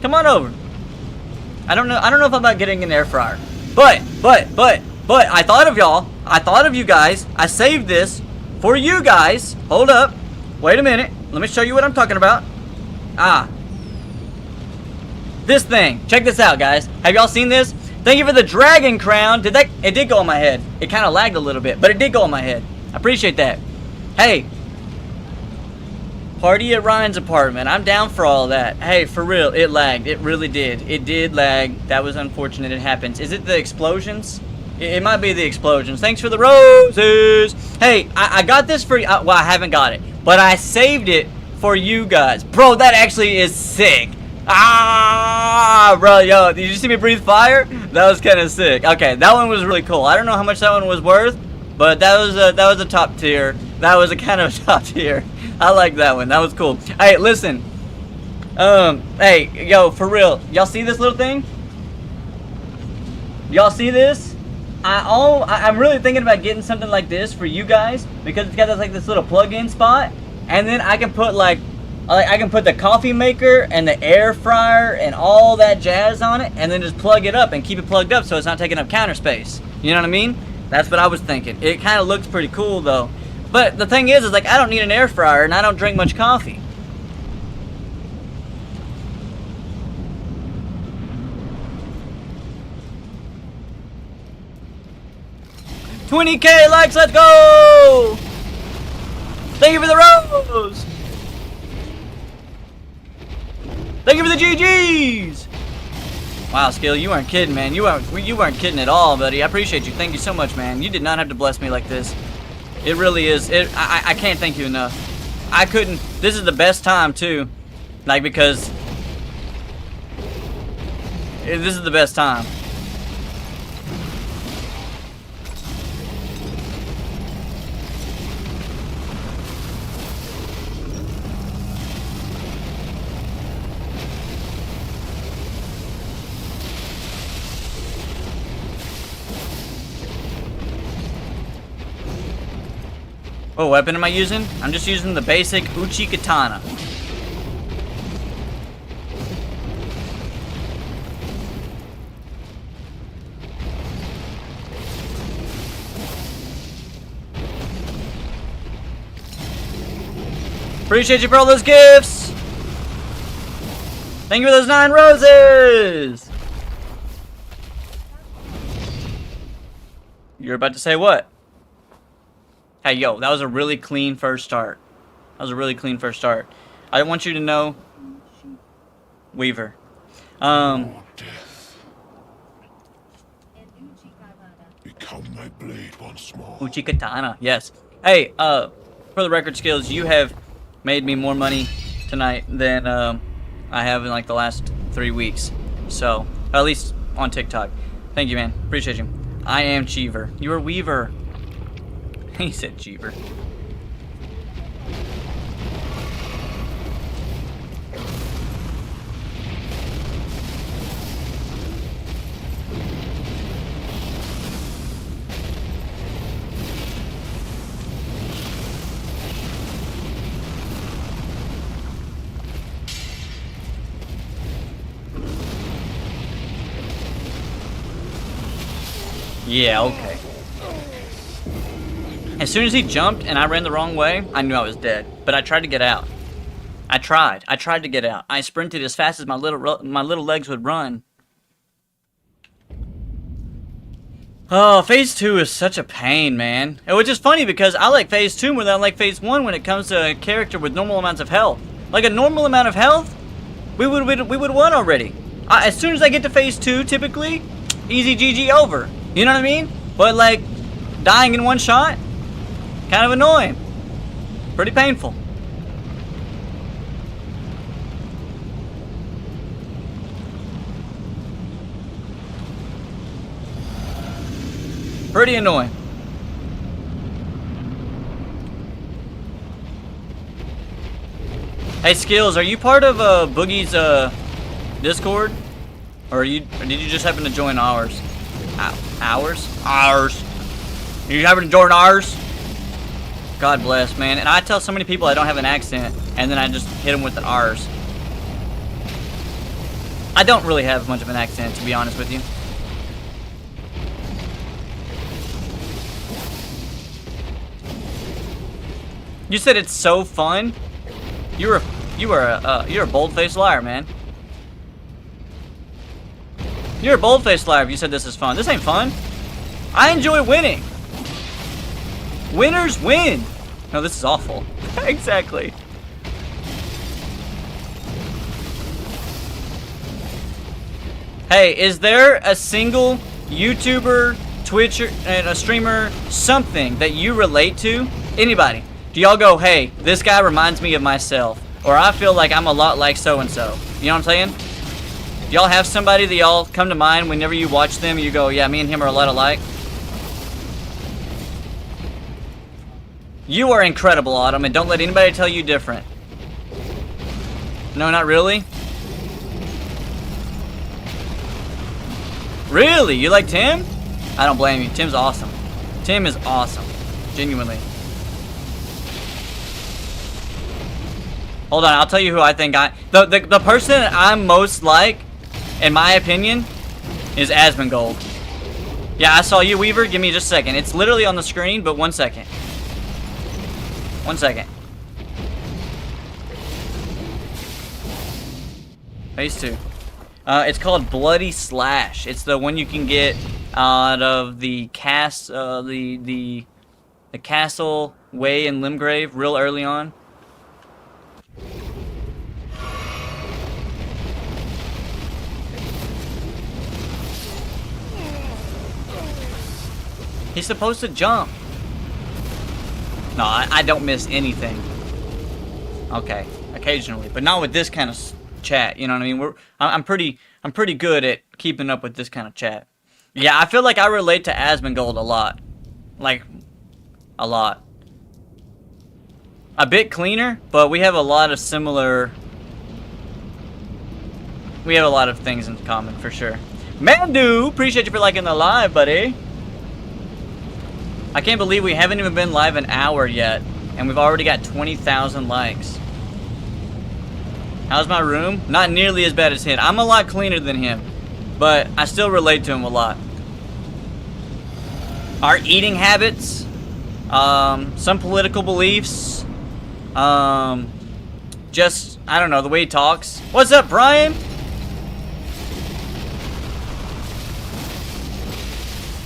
Come on over. I don't know if I'm about getting an air fryer. But I thought of y'all. I thought of you guys. I saved this for you guys. Hold up. Wait a minute. Let me show you what I'm talking about. Ah. This thing. Check this out, guys. Have y'all seen this? Thank you for the dragon crown. It did go on my head. It kind of lagged a little bit, but it did go on my head. I appreciate that. Hey. Party at Ryan's apartment. I'm down for all that. Hey, for real, it lagged. It really did. It did lag. That was unfortunate. It happens. Is it the explosions? It might be the explosions. Thanks for the roses. Hey, I got this for you. Well, I haven't got it, but I saved it for you guys. Bro, that actually is sick. Ah, bro, yo, did you see me breathe fire? That was kind of sick. Okay, that one was really cool. I don't know how much that one was worth, but that was a top tier. That was a kind of a top tier. I like that one. That was cool. Hey, listen. Hey, yo, for real. Y'all see this little thing? Y'all see this? I'm really thinking about getting something like this for you guys because it's got this little plug-in spot, and then I can put I can put the coffee maker and the air fryer and all that jazz on it, and then just plug it up and keep it plugged up so it's not taking up counter space. You know what I mean? That's what I was thinking. It kind of looks pretty cool though. But the thing is like, I don't need an air fryer and I don't drink much coffee. $20K likes, let's go! Thank you for the rose! Thank you for the GGs! Wow, Skill, you weren't kidding, man. You weren't kidding at all, buddy. I appreciate you. Thank you so much, man. You did not have to bless me like this. It really is. I can't thank you enough. I couldn't. This is the best time, too. Like, because this is the best time. What weapon am I using? I'm just using the basic Uchi Katana. Appreciate you for all those gifts! Thank you for those 9 roses! You're about to say what? Hey, yo, that was a really clean first start. That was a really clean first start. I want you to know, Weaver. More death. Become my blade once more. Uchi Katana, yes. Hey, for the record, Skills, you have made me more money tonight than I have in like the last 3 weeks. So, at least on TikTok. Thank you, man. Appreciate you. I am Cheever. You are Weaver. He said Cheever. Yeah, okay. As soon as he jumped and I ran the wrong way, I knew I was dead. But I tried to get out. I tried to get out. I sprinted as fast as my little legs would run. Oh, phase 2 is such a pain, man. Which is funny because I like phase 2 more than I like phase 1 when it comes to a character with normal amounts of health. Like a normal amount of health, we would won already. As soon as I get to phase 2, typically, easy GG over. You know what I mean? But like, dying in one shot, kind of annoying. Pretty painful. Pretty annoying. Hey Skills, are you part of Boogie's Discord? Or did you just happen to join ours? Ours? Ours. You happen to join ours? God bless, man. And I tell so many people I don't have an accent, and then I just hit them with the R's. I don't really have much of an accent, to be honest with you. You said it's so fun. You're a bold-faced liar, man. You're a bold-faced liar if you said this is fun. This ain't fun. I enjoy winning. Winners win. No, this is awful. Exactly. Hey, is there a single YouTuber, Twitcher, and a streamer, something that you relate to? Anybody? Do y'all go, hey, this guy reminds me of myself, or I feel like I'm a lot like so-and-so? You know what I'm saying? Do y'all have somebody that y'all come to mind whenever you watch them, you go, yeah, me and him are a lot alike? You are incredible, Autumn, and don't let anybody tell you different. No, not really? Really? You like Tim? I don't blame you. Tim's awesome. Tim is awesome. Genuinely. Hold on, I'll tell you who I think the person I'm most like, in my opinion, is Asmongold. Yeah, I saw you, Weaver. Give me just a second. It's literally on the screen, but 1 second. 1 second. Phase 2. It's called Bloody Slash. It's the one you can get out of the the castle way in Limgrave real early on. He's supposed to jump. No, I don't miss anything. Okay, occasionally, but not with this kind of chat. You know what I mean? I'm pretty good at keeping up with this kind of chat. Yeah, I feel like I relate to Asmongold a lot, like a lot. A bit cleaner, but we have a lot of similar. We have a lot of things in common for sure. Mandu, appreciate you for liking the live, buddy. I can't believe we haven't even been live an hour yet, and we've already got 20,000 likes. How's my room? Not nearly as bad as him. I'm a lot cleaner than him, but I still relate to him a lot. Our eating habits, some political beliefs, just, I don't know, the way he talks. What's up, Brian?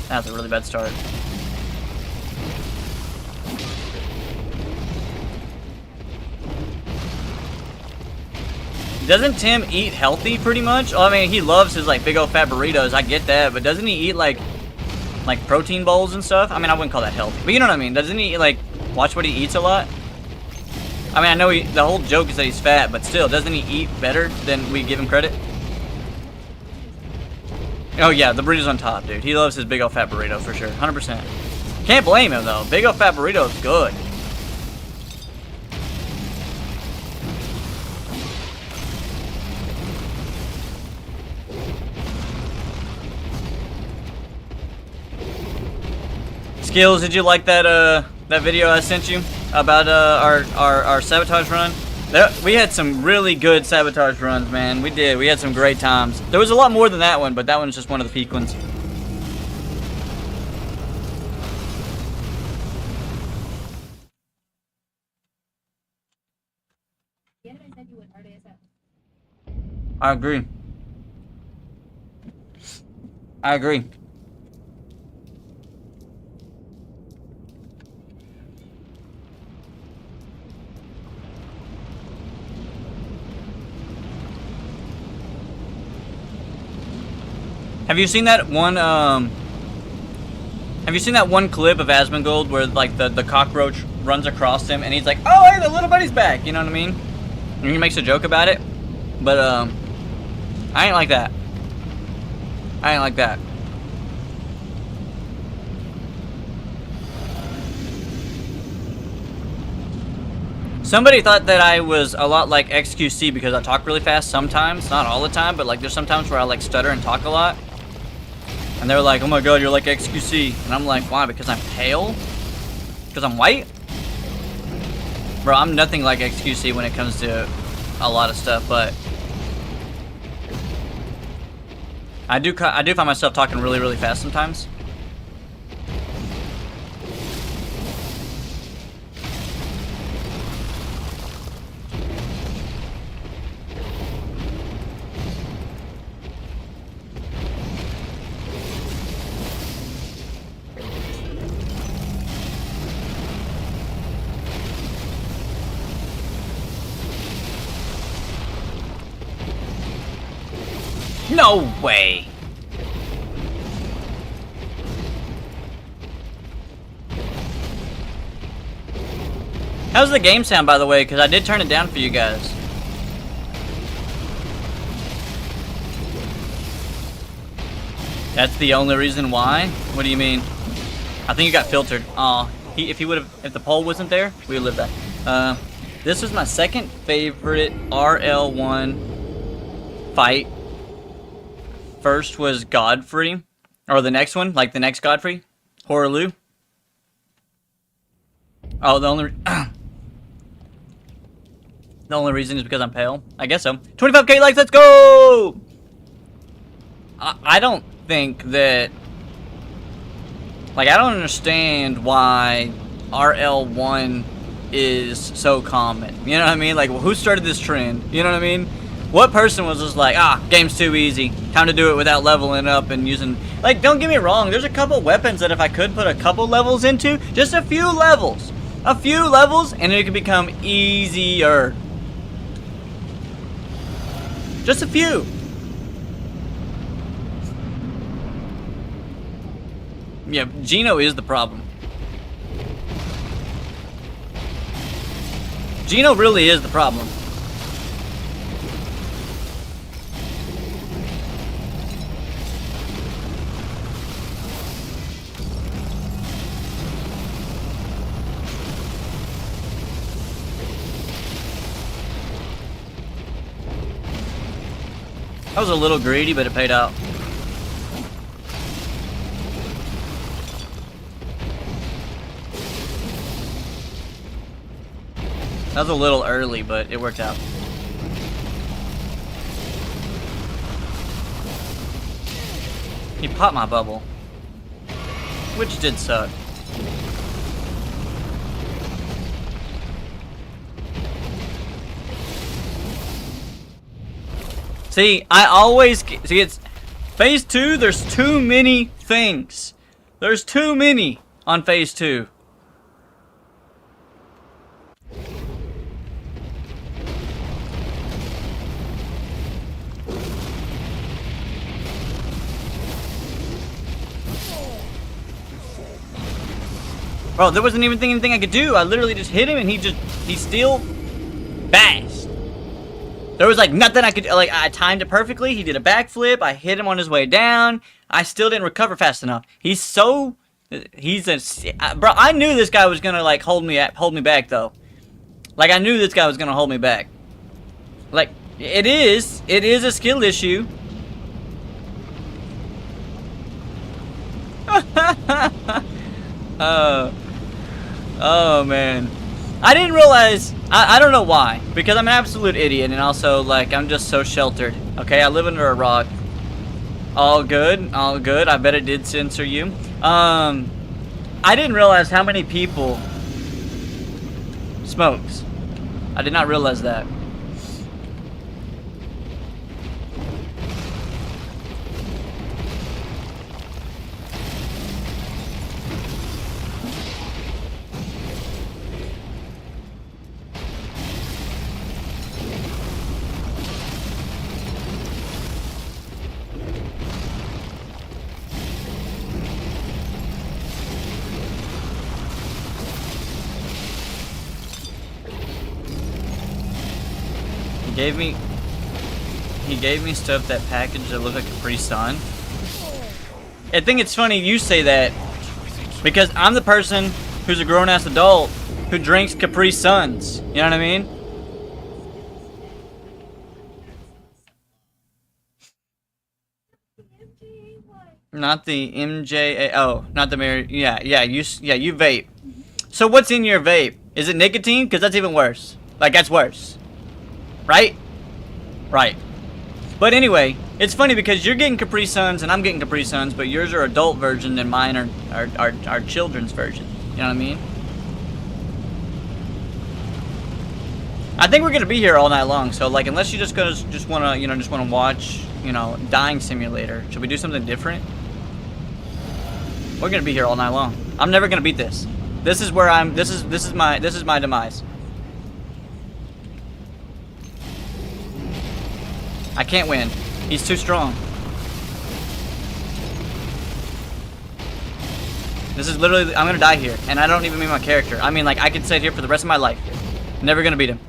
That was a really bad start. Doesn't Tim eat healthy pretty much? Well, I mean, he loves his like big old fat burritos. I get that, but doesn't he eat like protein bowls and stuff? I mean, I wouldn't call that healthy, but you know what I mean. Doesn't he like watch what he eats a lot? I mean, I know the whole joke is that he's fat, but still, doesn't he eat better than we give him credit? Oh yeah, the burrito's on top, dude. He loves his big old fat burrito for sure, 100%. Can't blame him though. Big old fat burrito is good. Skills, did you like that that video I sent you about our sabotage run? We had some really good sabotage runs, man. We did. We had some great times. There was a lot more than that one, but that one's just one of the peak ones. I agree. I agree. Have you seen that one, have you seen that one clip of Asmongold where, like, the cockroach runs across him and he's like, oh, hey, the little buddy's back, you know what I mean? And he makes a joke about it. But, I ain't like that. I ain't like that. Somebody thought that I was a lot like XQC because I talk really fast sometimes, not all the time, but like there's sometimes where I like stutter and talk a lot. And they were like, oh my god, you're like XQC. And I'm like, why? Because I'm pale? Because I'm white? Bro, I'm nothing like XQC when it comes to a lot of stuff, but I do find myself talking really, really fast sometimes. No way! How's the game sound, by the way? Because I did turn it down for you guys. That's the only reason why? What do you mean? I think you got filtered. Aw, if the poll wasn't there, we would live that. This was my second favorite RL1 fight. First was Godfrey, or the next one, like the next Godfrey, Horaloo. Oh, the only reason is because I'm pale. I guess so. 25k likes, let's go! I don't think that, like, I don't understand why RL1 is so common. You know what I mean? Like, who started this trend? You know what I mean? What person was just like, game's too easy. Time to do it without leveling up and using... Like, don't get me wrong. There's a couple weapons that if I could put a couple levels into, just a few levels. A few levels, and it could become easier. Just a few. Yeah, Gino is the problem. Gino really is the problem. I was a little greedy, but it paid out. That was a little early, but it worked out. He popped my bubble, which did suck. See, it's phase 2, there's too many things. There's too many on phase 2. Bro, there wasn't even anything I could do. I literally just hit him and he still bashed. There was like nothing I could, like I timed it perfectly. He did a backflip. I hit him on his way down. I still didn't recover fast enough. Bro, I knew this guy was gonna like hold me back though. Like I knew this guy was gonna hold me back. Like it is a skill issue. Oh man. I didn't realize, I don't know why, because I'm an absolute idiot and also like I'm just so sheltered. Okay, I live under a rock. All good, all good. I bet it did censor you. I didn't realize how many people smokes. I did not realize that. gave me stuff that package that looked like Capri Sun. I think it's funny you say that because I'm the person who's a grown-ass adult who drinks Capri Suns. You know what I mean? Not the MJ. Oh, not the Mary. Yeah, you vape. So what's in your vape? Is it nicotine? Because that's even worse. Like, that's worse. Right? Right. But anyway, it's funny because you're getting Capri Suns and I'm getting Capri Suns, but yours are adult version and mine are children's version. You know what I mean? I think we're gonna be here all night long. So like, unless you just wanna watch, Dying Simulator. Should we do something different? We're gonna be here all night long. I'm never gonna beat this. This is where I'm. This is my demise. I can't win. He's too strong. This is literally. I'm gonna die here, and I don't even mean my character. I mean, like, I could sit here for the rest of my life. Never gonna beat him.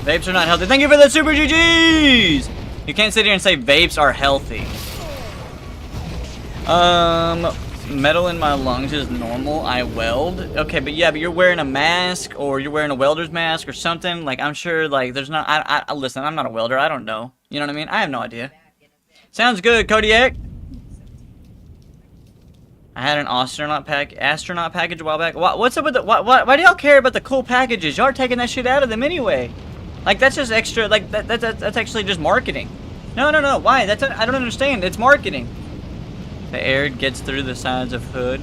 Vapes are not healthy. Thank you for the super GGs! You can't sit here and say vapes are healthy. Metal in my lungs is normal. I weld. Okay, but you're wearing a mask or you're wearing a welder's mask or something. Like, I'm sure, like, there's not... listen, I'm not a welder. I don't know. You know what I mean? I have no idea. Sounds good, Kodiak. I had an astronaut package a while back. What's up with the... Why do y'all care about the cool packages? Y'all are taking that shit out of them anyway. Like, that's just extra, like, that's actually just marketing. No, why? I don't understand. It's marketing. The air gets through the sides of hood.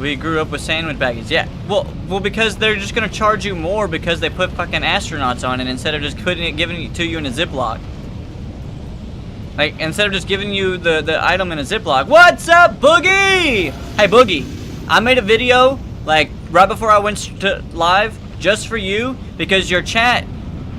We grew up with sandwich baggies. Yeah, well, because they're just gonna charge you more because they put fucking astronauts on it instead of just giving it to you in a Ziploc. Like, instead of just giving you the item in a Ziploc. What's up, Boogie? Hey, Boogie, I made a video, like, right before I went to live, just for you, because your chat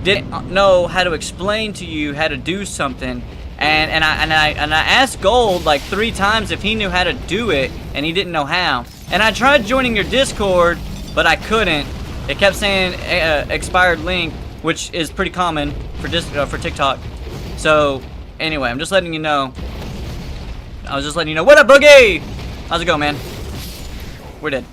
didn't know how to explain to you how to do something, and I asked Gold like 3 times if he knew how to do it, and he didn't know how. And I tried joining your Discord, but I couldn't. It kept saying expired link, which is pretty common for TikTok. So anyway, I'm just letting you know. I was just letting you know. What up, Boogie? How's it going, man? We're dead.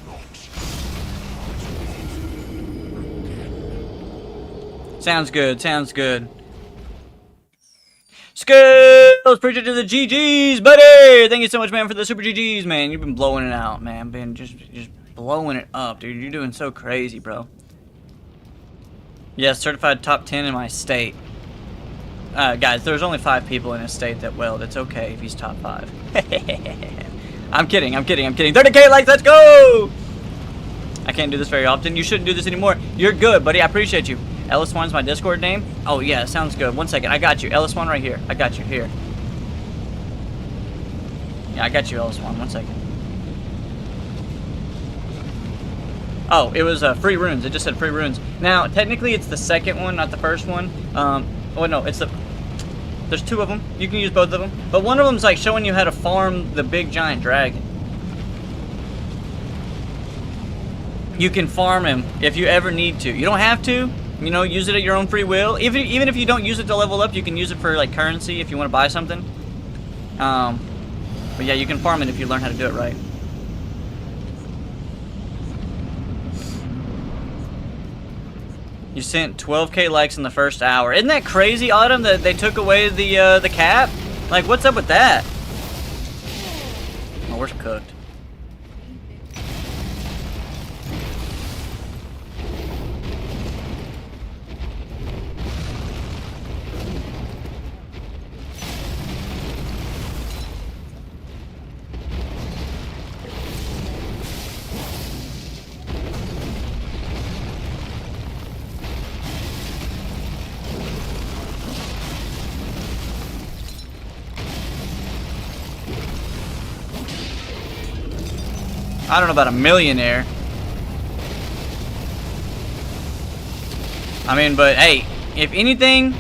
Sounds good, sounds good. Skills! Appreciate to the GGs, buddy! Thank you so much, man, for the super GGs, man. You've been blowing it out, man. Been just blowing it up, dude. You're doing so crazy, bro. Yes, certified top 10 in my state. Guys, there's only 5 people in a state that weld. It's okay if he's top 5. I'm kidding. 30K likes, let's go! I can't do this very often. You shouldn't do this anymore. You're good, buddy. I appreciate you. Ellis1's my Discord name. Oh, yeah, sounds good. 1 second. I got you. Ellis1 right here. I got you. Here. Yeah, I got you, Ellis1. 1 second. Oh, it was free runes. It just said free runes. Now, technically, it's the second one, not the first one. Oh, no, it's the... There's 2 of them. You can use both of them. But one of them's, like, showing you how to farm the big giant dragon. You can farm him if you ever need to. You don't have to. You know, use it at your own free will. Even if you don't use it to level up, you can use it for, like, currency if you want to buy something. But yeah, you can farm it if you learn how to do it right. You sent 12K likes in the first hour. Isn't that crazy, Autumn, that they took away the cap? Like, what's up with that? Oh, we're cooked. I don't know about a millionaire. I mean, but hey, if anything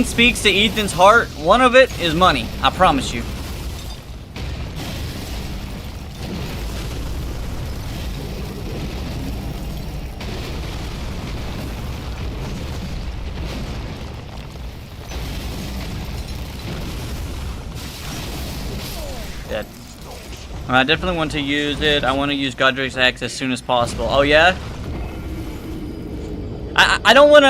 speaks to Ethan's heart, one of it is money. I promise you. Dead. I definitely want to use it. I want to use Godric's axe as soon as possible. Oh yeah? I don't want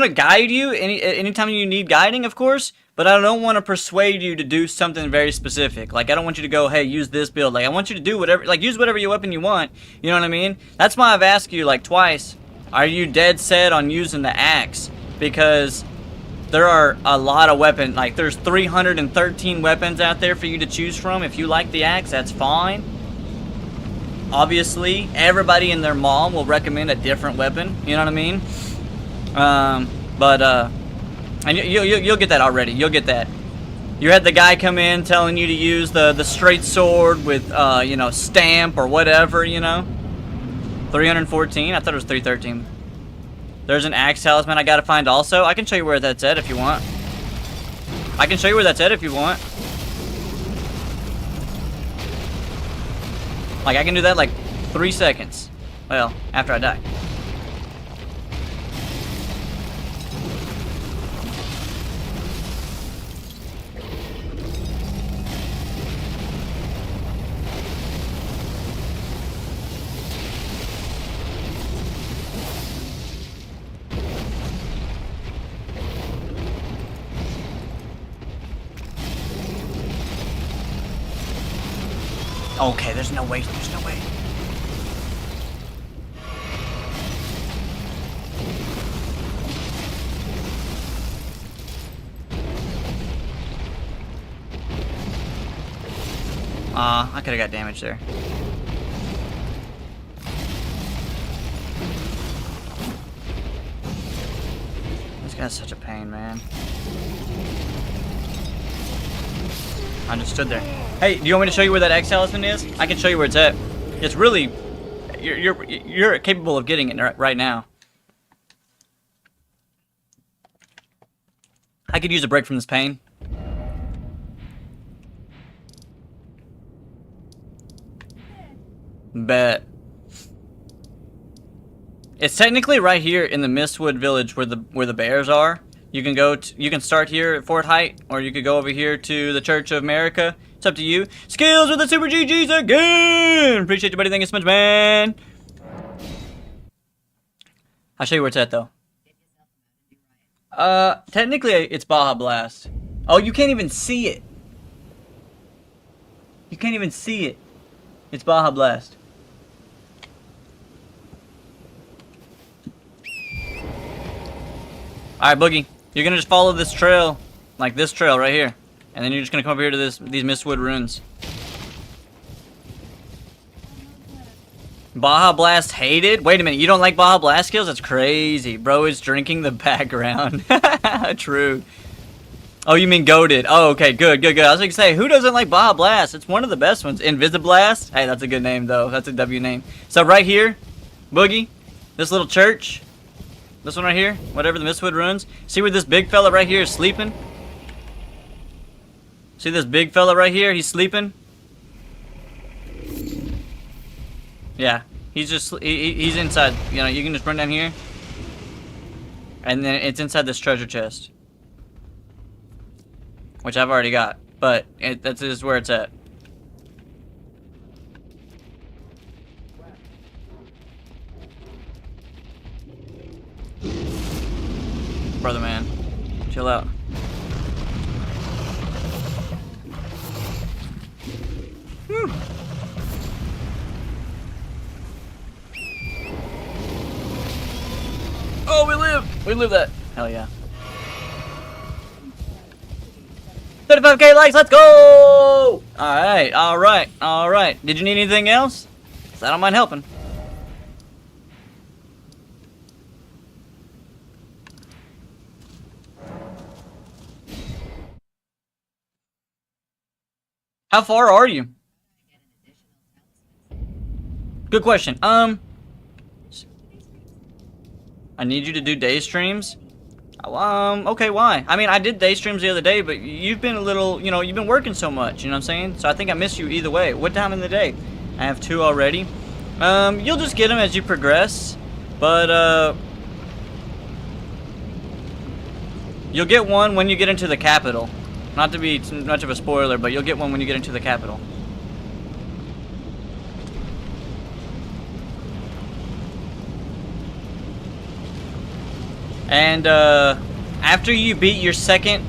to guide you anytime you need guiding, of course, but I don't want to persuade you to do something very specific. Like, I don't want you to go, hey, use this build. Like, I want you to do whatever, like, use whatever your weapon you want. You know what I mean? That's why I've asked you, like, twice, are you dead set on using the axe? Because there are a lot of weapons. Like, there's 313 weapons out there for you to choose from. If you like the axe, that's fine. Obviously, everybody and their mom will recommend a different weapon. You know what I mean? And you'll get that already. You'll get that. You had the guy come in telling you to use the straight sword with, you know, stamp or whatever, you know? 314? I thought it was 313. There's an axe talisman I gotta find also. I can show you where that's at if you want. I can show you where that's at if you want. Like, I can do that like 3 seconds. Well, after I die. Okay, there's no way. There's no way. I could have got damage there. This guy's such a pain, man. I just stood there. Hey, do you want me to show you where that axe talisman is? I can show you where it's at. It's really, you're capable of getting it right now. I could use a break from this pain. Bet. It's technically right here in the Mistwood Village where the bears are. You can go. You can start here at Fort Height, or you could go over here to the Church of America. It's up to you. Skills with the super GGs again. Appreciate you, buddy. Thank you so much, man. I'll show you where it's at, though. Technically, it's Baja Blast. Oh, you can't even see it. You can't even see it. It's Baja Blast. Alright, Boogie. You're gonna just follow this trail, like this trail right here. And then you're just gonna come over here to these Mistwood ruins. Baja Blast hated? Wait a minute, you don't like Baja Blast skills? That's crazy. Bro is drinking the background. True. Oh, you mean goated. Oh, okay, good. I was gonna say, who doesn't like Baja Blast? It's one of the best ones. Invisiblast? Hey, that's a good name, though. That's a W name. So right here, Boogie, this little church, this one right here, whatever the Mistwood ruins. See where this big fella right here is sleeping? See this big fella right here? He's sleeping. Yeah, he's just he's inside. You know, you can just run down here, and then it's inside this treasure chest, which I've already got. But that's just where it's at. Brother man, chill out. Whew. Oh, we live! We live that. Hell yeah. 35k likes, let's go! Alright. Did you need anything else? 'Cause I don't mind helping. How far are you? Good question. I need you to do day streams. Okay, why? I mean, I did day streams the other day, but you've been a little, you know, you've been working so much, you know what I'm saying? So I think I miss you either way. What time in the day? I have 2 already. You'll just get them as you progress, but, you'll get one when you get into the capital. Not to be too much of a spoiler, but you'll get one when you get into the capital. And after you beat your second,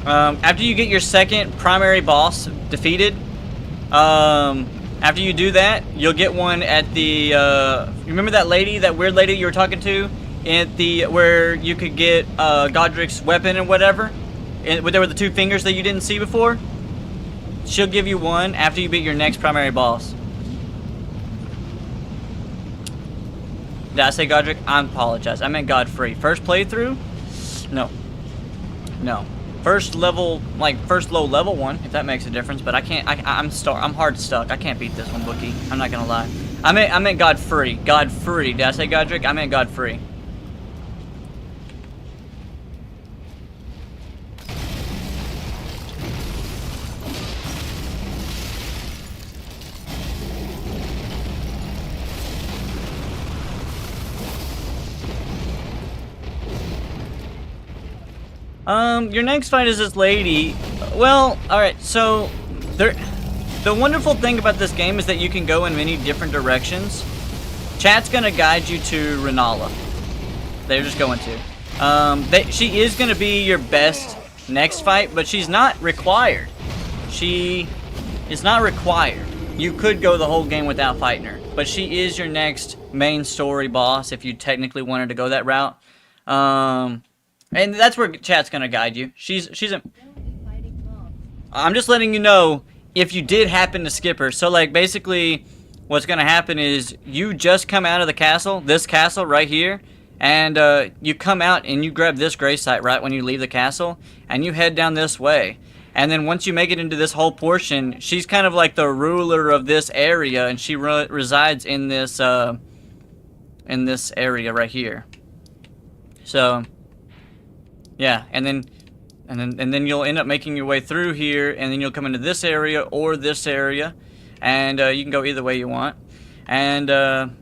after you get your second primary boss defeated, after you do that, you'll get one at the, remember that lady, that weird lady you were talking to, at the where you could get Godric's weapon and whatever, and there were the 2 fingers that you didn't see before. She'll give you one after you beat your next primary boss. Did I say Godric? I apologize. I meant Godfrey. First playthrough? No. No. First level, like first low level one, if that makes a difference. But I can't. I'm hard stuck. I can't beat this one, Bookie. I'm not gonna lie. I meant Godfrey. Godfrey. Did I say Godric? I meant Godfrey. Your next fight is this lady. Well, alright, so the wonderful thing about this game is that you can go in many different directions. Chat's gonna guide you to Renala. They're just going to. She is gonna be your best next fight, but she's not required. She is not required. You could go the whole game without fighting her, but she is your next main story boss if you technically wanted to go that route. And that's where chat's gonna guide you. I'm just letting you know if you did happen to skip her. So like basically what's gonna happen is you just come out of the castle, this castle right here, and you come out and you grab this gray site right when you leave the castle, and you head down this way. And then once you make it into this whole portion, she's kind of like the ruler of this area, and she resides in this area right here. So yeah, and then you'll end up making your way through here, and then you'll come into this area or this area, and you can go either way you want. And then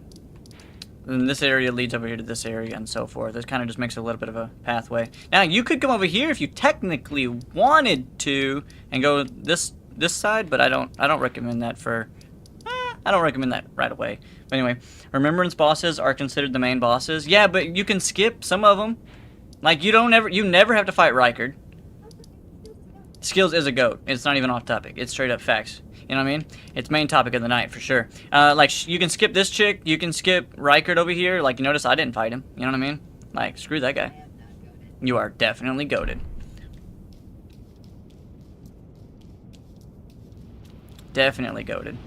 this area leads over here to this area and so forth. This kind of just makes a little bit of a pathway. Now you could come over here if you technically wanted to and go this side, but I don't recommend that for. I don't recommend that right away. But anyway, remembrance bosses are considered the main bosses. Yeah, but you can skip some of them. Like you never have to fight Rykard. Skills is a goat. It's not even off topic. It's straight up facts. You know what I mean? It's main topic of the night for sure. Like you can skip this chick. You can skip Rykard over here. Like you notice I didn't fight him. You know what I mean? Like screw that guy. You are definitely goated. Definitely goated.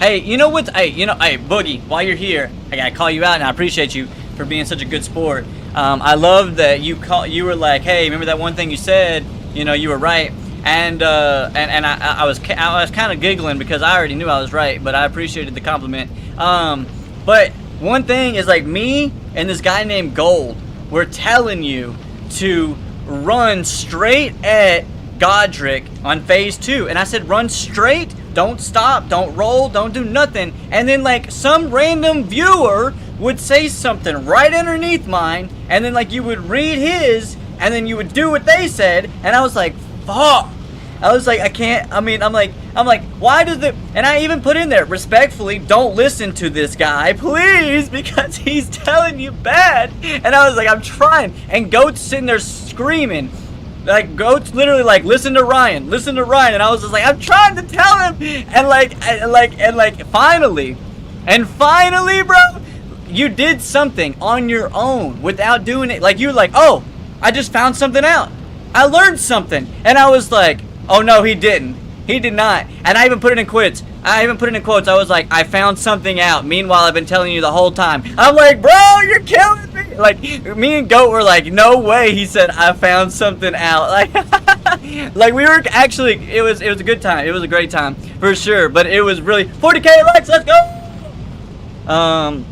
Hey, you know what? Hey, Boogie, while you're here, I gotta call you out, and I appreciate you for being such a good sport. I love that you were like, hey, remember that one thing you said? You know, you were right, and I was kind of giggling because I already knew I was right, but I appreciated the compliment. But one thing is like me and this guy named Gold, we're telling you to run straight at Godric on phase 2, and I said run straight. Don't stop, don't roll, don't do nothing. And then like some random viewer would say something right underneath mine, and then like you would read his, and then you would do what they said, and I was like, fuck. I was like, I can't, I'm like, why does it, and I even put in there, respectfully, don't listen to this guy, please, because he's telling you bad. And I was like, I'm trying, and Goat's sitting there screaming. Like, Goat's literally like, listen to Ryan, and I was just like, I'm trying to tell him, and finally, bro, you did something on your own without doing it. Like, you were like, oh, I just found something out, I learned something, and I was like, oh no, he didn't, he did not, and I even put it in quotes, I was like, I found something out, meanwhile, I've been telling you the whole time. I'm like, bro, you're killing me. Like, me and Goat were like, no way. He said, I found something out. Like we were actually, it was a good time. It was a great time for sure. But it was really 40K likes. Let's go.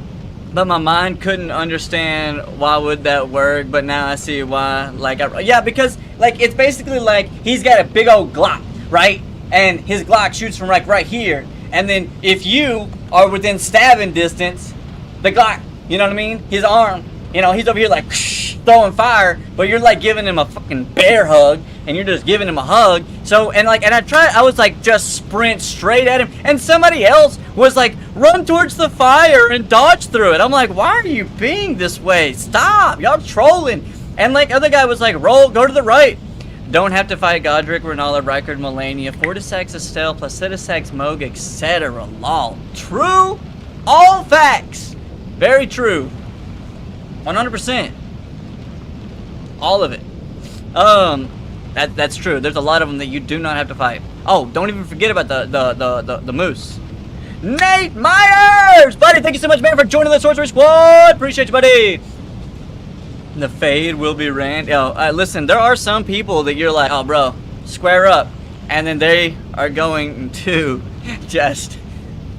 But my mind couldn't understand why would that work. But now I see why. Like, yeah, because like it's basically like he's got a big old Glock, right? And his Glock shoots from like right here. And then if you are within stabbing distance, the Glock, you know what I mean? His arm, you know, he's over here like throwing fire, but you're like giving him a fucking bear hug, and you're just giving him a hug. So, and I was like just sprint straight at him, and somebody else was like run towards the fire and dodge through it. I'm like, why are you being this way? Stop, y'all trolling. And like other guy was like, roll, go to the right. Don't have to fight Godric, Renala, Rykard, Melania, Fortisax, Estelle, Placidusax, Moog, etc. Lol. True? All facts. Very true. 100%. All of it. That's true. There's a lot of them that you do not have to fight. Oh, don't even forget about the moose. Nate Myers! Buddy, thank you so much, man, for joining the Sorcery Squad. Appreciate you, buddy. The fade will be ran. Listen, there are some people that you're like, oh, bro, square up. And then they are going to just,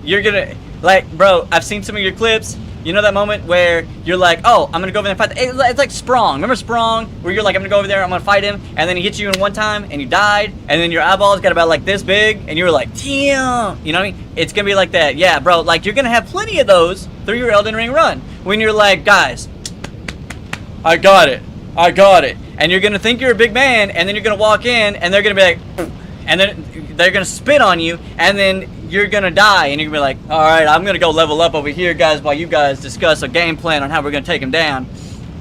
you're gonna, like, bro, I've seen some of your clips. You know that moment where you're like, oh, I'm gonna go over there and fight. It's like Sprong. Remember Sprong? Where you're like, I'm gonna go over there, I'm gonna fight him. And then he hits you in one time and you died. And then your eyeballs got about like this big. And you were like, damn. You know what I mean? It's gonna be like that. Yeah, bro, like you're gonna have plenty of those through your Elden Ring run. When you're like, guys, I got it. I got it. And you're gonna think you're a big man, and then you're gonna walk in, and they're gonna be like, and then they're gonna spit on you, and then you're gonna die, and you're gonna be like, all right, I'm gonna go level up over here, guys, while you guys discuss a game plan on how we're gonna take him down.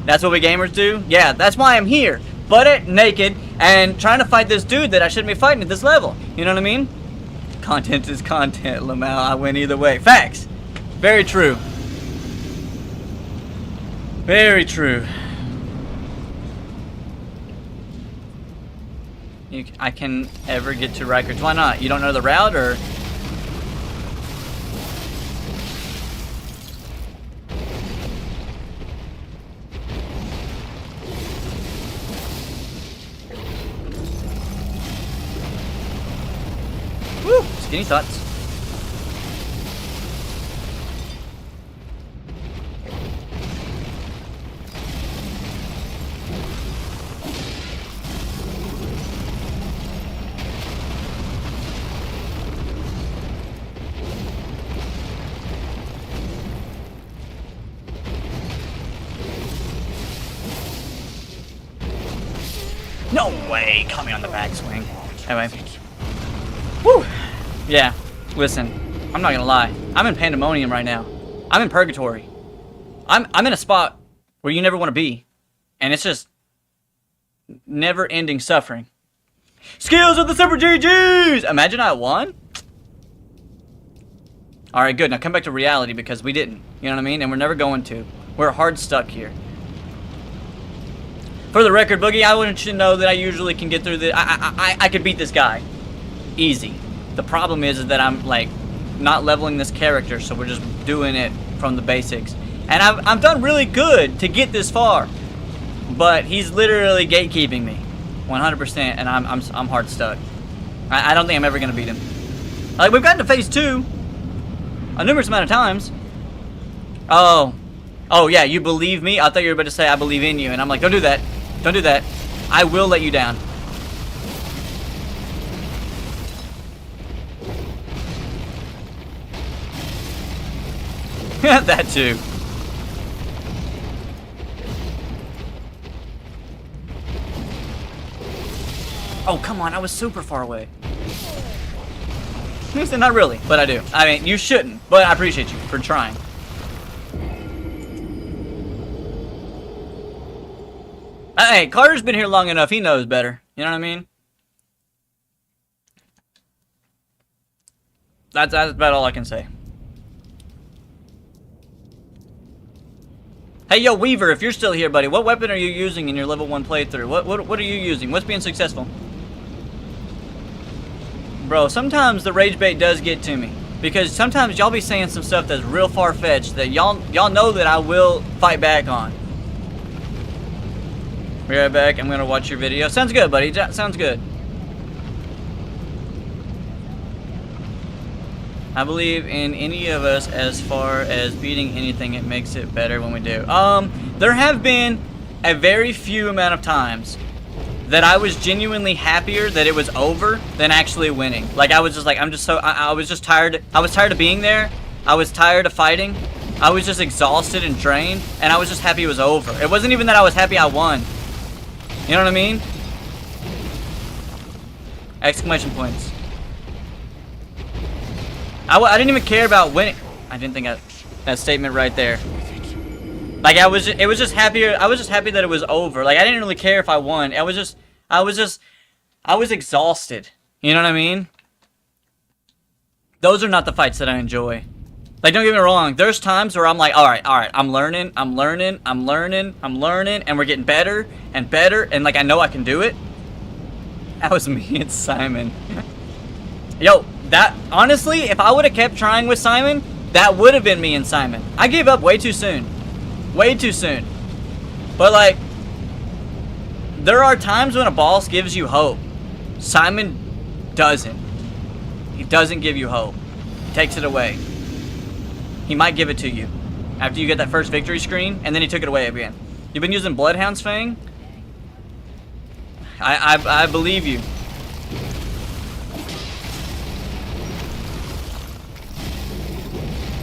That's what we gamers do. Yeah, that's why I'm here, butt naked, and trying to fight this dude that I shouldn't be fighting at this level. You know what I mean? Content is content, Lamau. I win either way. Facts. Very true. Very true. I can ever get to Rykard. Why not? You don't know the route, or? Woo! Skinny thoughts. No way! Caught me on the backswing. Anyway. Woo! Yeah, listen. I'm not gonna lie. I'm in pandemonium right now. I'm in purgatory. I'm in a spot where you never want to be. And it's just never-ending suffering. Skills of the Super GGs! Imagine I won? Alright, good. Now come back to reality because we didn't. You know what I mean? And we're never going to. We're hard stuck here. For the record, Boogie, I want you to know that I usually can get through this. I could beat this guy. Easy. The problem is that I'm, like, not leveling this character, so we're just doing it from the basics. And I've done really good to get this far. But he's literally gatekeeping me. 100%, and I'm hard stuck. I don't think I'm ever going to beat him. Like, we've gotten to phase 2 a numerous amount of times. Oh, yeah, you believe me? I thought you were about to say I believe in you. And I'm like, don't do that. Don't do that. I will let you down. That too. Oh, come on. I was super far away. He said, not really, but I do. I mean, you shouldn't, but I appreciate you for trying. Hey, Carter's been here long enough. He knows better. You know what I mean? That's about all I can say. Hey, yo, Weaver, if you're still here, buddy, what weapon are you using in your level 1 playthrough? What are you using? What's being successful? Bro, sometimes the rage bait does get to me. Because sometimes y'all be saying some stuff that's real far-fetched that y'all know that I will fight back on. Be right back. I'm gonna watch your video. Sounds good, buddy. Sounds good. I believe in any of us as far as beating anything, it makes it better when we do. There have been a very few amount of times that I was genuinely happier that it was over than actually winning. Like, I was just like, I was just tired. I was tired of being there. I was tired of fighting. I was just exhausted and drained, and I was just happy it was over. It wasn't even that I was happy I won. You know what I mean? Exclamation points. I didn't even care about winning. I didn't think that statement right there. Like, it was just happier. I was just happy that it was over. Like, I didn't really care if I won. I was exhausted. You know what I mean? Those are not the fights that I enjoy. Like, don't get me wrong. There's times where I'm like, all right, I'm learning, and we're getting better and better, and like, I know I can do it. That was me and Simon. Yo, that, honestly, if I would have kept trying with Simon, that would have been me and Simon. I gave up way too soon. Way too soon. But, like, there are times when a boss gives you hope. Simon doesn't. He doesn't give you hope. He takes it away. He might give it to you after you get that first victory screen, and then he took it away again. You've been using Bloodhound's Fang? I believe you.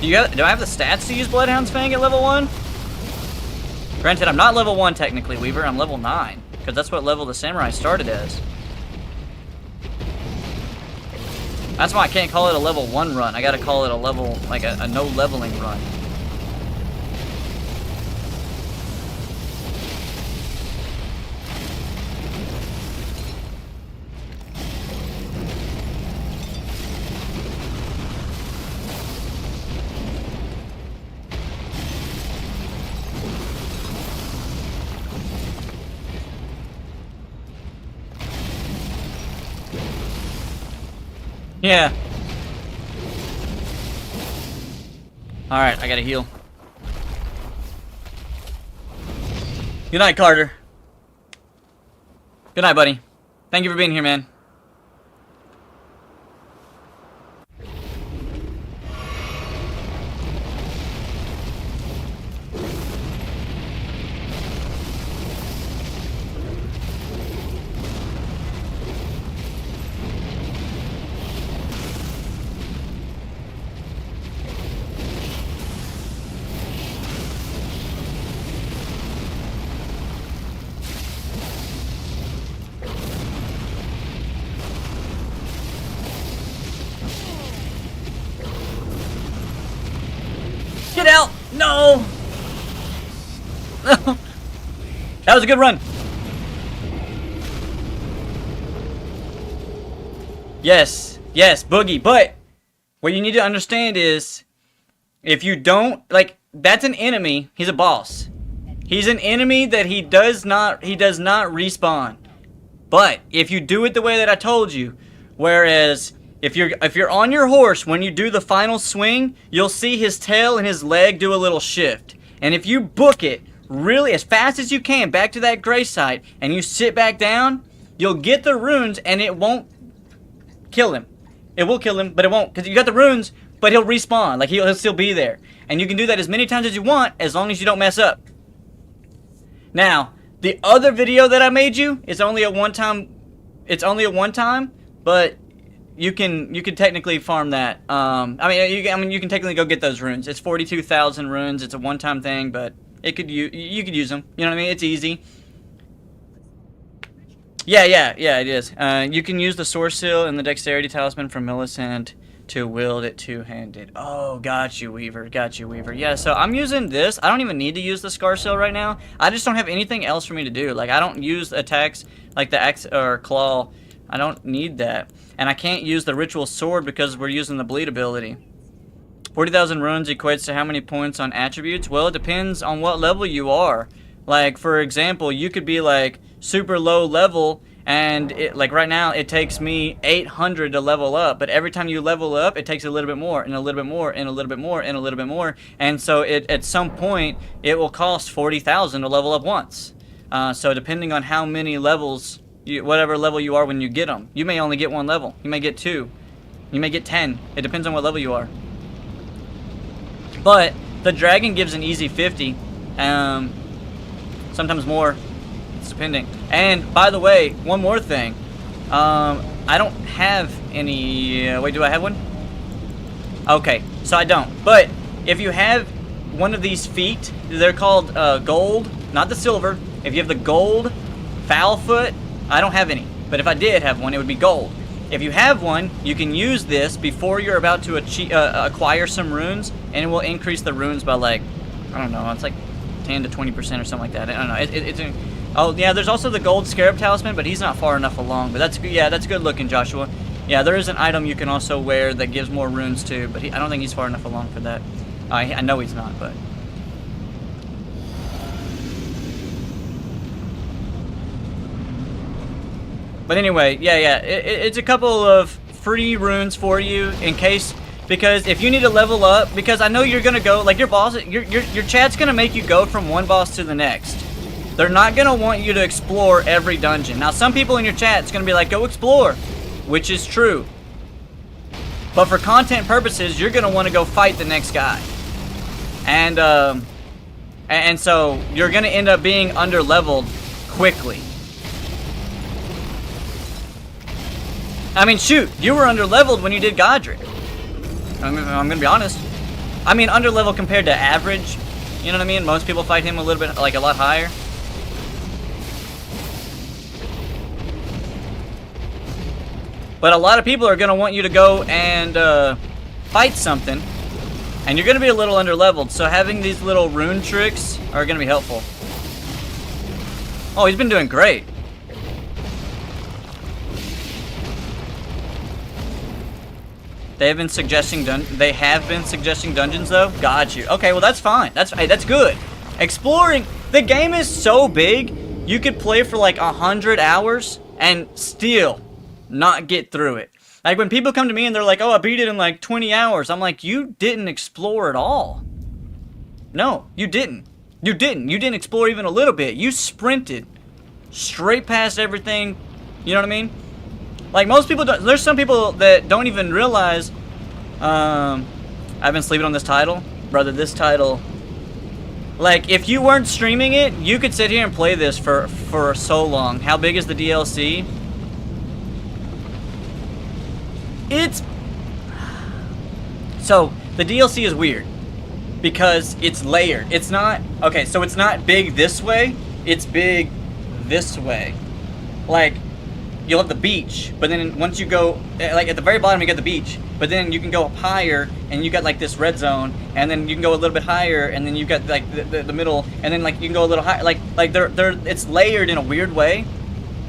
Do I have the stats to use Bloodhound's Fang at level 1? Granted, I'm not level 1 technically, Weaver. I'm level 9. Because that's what level the Samurai started as. That's why I can't call it a level 1 run. I gotta call it a level, like a no leveling run. Yeah. Alright, I gotta heal. Good night, Carter. Good night, buddy. Thank you for being here, man. Get out! No! That was a good run. Yes, Boogie. But what you need to understand is, if you don't, like, that's an enemy. He's a boss. He's an enemy that he does not respawn. But if you do it the way that I told you, whereas if you're on your horse, when you do the final swing, you'll see his tail and his leg do a little shift. And if you book it really as fast as you can back to that gray site, and you sit back down, you'll get the runes, and it won't kill him. It will kill him, but it won't, because you got the runes, but he'll respawn. Like, he'll still be there. And you can do that as many times as you want, as long as you don't mess up. Now, the other video that I made you is only a one-time. It's only a one-time, but you can technically farm that. I mean, you can technically go get those runes. It's 42,000 runes. It's a one-time thing, but you could use them. You know what I mean? It's easy. Yeah, it is. You can use the Source Seal and the Dexterity Talisman from Millicent to wield it two-handed. Oh, got you, Weaver. Yeah, so I'm using this. I don't even need to use the Scar Seal right now. I just don't have anything else for me to do. Like, I don't use attacks like the Axe or Claw. I don't need that. And I can't use the Ritual Sword because we're using the Bleed ability. 40,000 runes equates to how many points on attributes? Well, it depends on what level you are. Like, for example, you could be like super low level, and like right now it takes me 800 to level up, but every time you level up it takes a little bit more and a little bit more and a little bit more and a little bit more, and so at some point it will cost 40,000 to level up once. So depending on how many levels, whatever level you are when you get them, you may only get one level. You may get 2. You may get 10. It depends on what level you are. But the dragon gives an easy 50. Sometimes more. It's depending. And by the way, one more thing. I don't have any. Wait, do I have one? Okay, so I don't. But if you have one of these feet, they're called gold, not the silver. If you have the gold foul foot, I don't have any. But if I did have one, it would be gold. If you have one, you can use this before you're about to acquire some runes, and it will increase the runes by like, I don't know, it's like 10 to 20% or something like that. I don't know. Oh yeah, there's also the gold scarab talisman, but he's not far enough along. But that's good looking, Joshua. Yeah, there is an item you can also wear that gives more runes too, but I don't think he's far enough along for that. I know he's not, but. But anyway, yeah, it's a couple of free runes for you in case, because if you need to level up, because I know you're gonna go like your boss, your chat's gonna make you go from one boss to the next. They're not gonna want you to explore every dungeon. Now, some people in your chat's gonna be like, go explore, which is true. But for content purposes, you're gonna want to go fight the next guy, and so you're gonna end up being under leveled quickly. I mean, shoot, you were under-leveled when you did Godric. I'm gonna be honest. I mean, under-leveled compared to average. You know what I mean? Most people fight him a little bit, like, a lot higher. But a lot of people are gonna want you to go and fight something, and you're gonna be a little under-leveled. So having these little rune tricks are gonna be helpful. Oh, he's been doing great. They have been suggesting dungeons though. Got you. Okay, well that's fine. That's good. Exploring. The game is so big. You could play for like 100 hours and still not get through it. Like when people come to me and they're like, "Oh, I beat it in like 20 hours." I'm like, "You didn't explore at all." No, you didn't. You didn't explore even a little bit. You sprinted straight past everything. You know what I mean? Like, most people don't, there's some people that don't even realize, I've been sleeping on this title. Brother, this title, like, if you weren't streaming it, you could sit here and play this for so long. How big is the DLC? So, the DLC is weird, because it's layered. It's not, okay, so it's not big this way, it's big this way. Like, you'll have the beach, but then once you go, like at the very bottom you get the beach, but then you can go up higher and you got like this red zone, and then you can go a little bit higher, and then you got like the middle, and then like you can go a little higher, like they're it's layered in a weird way.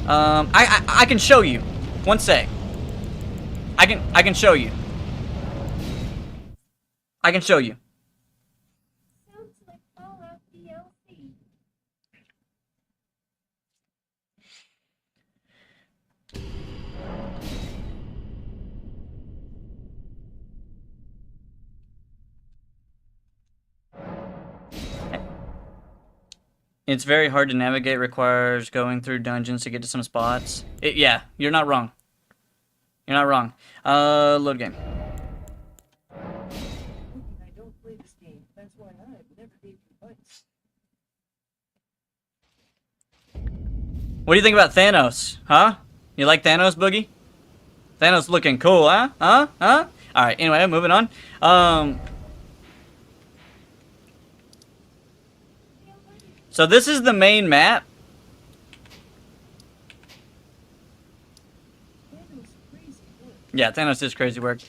I can show you. One sec. I can show you. I can show you. Sounds like Fallout DLC. It's very hard to navigate, requires going through dungeons to get to some spots. Yeah, you're not wrong. You're not wrong. Load game. I don't play this game. That's why I've never gave you advice. What do you think about Thanos? Huh? You like Thanos, Boogie? Thanos looking cool, huh? Huh? Alright, anyway, moving on. So this is the main map. Yeah, Thanos is crazy work.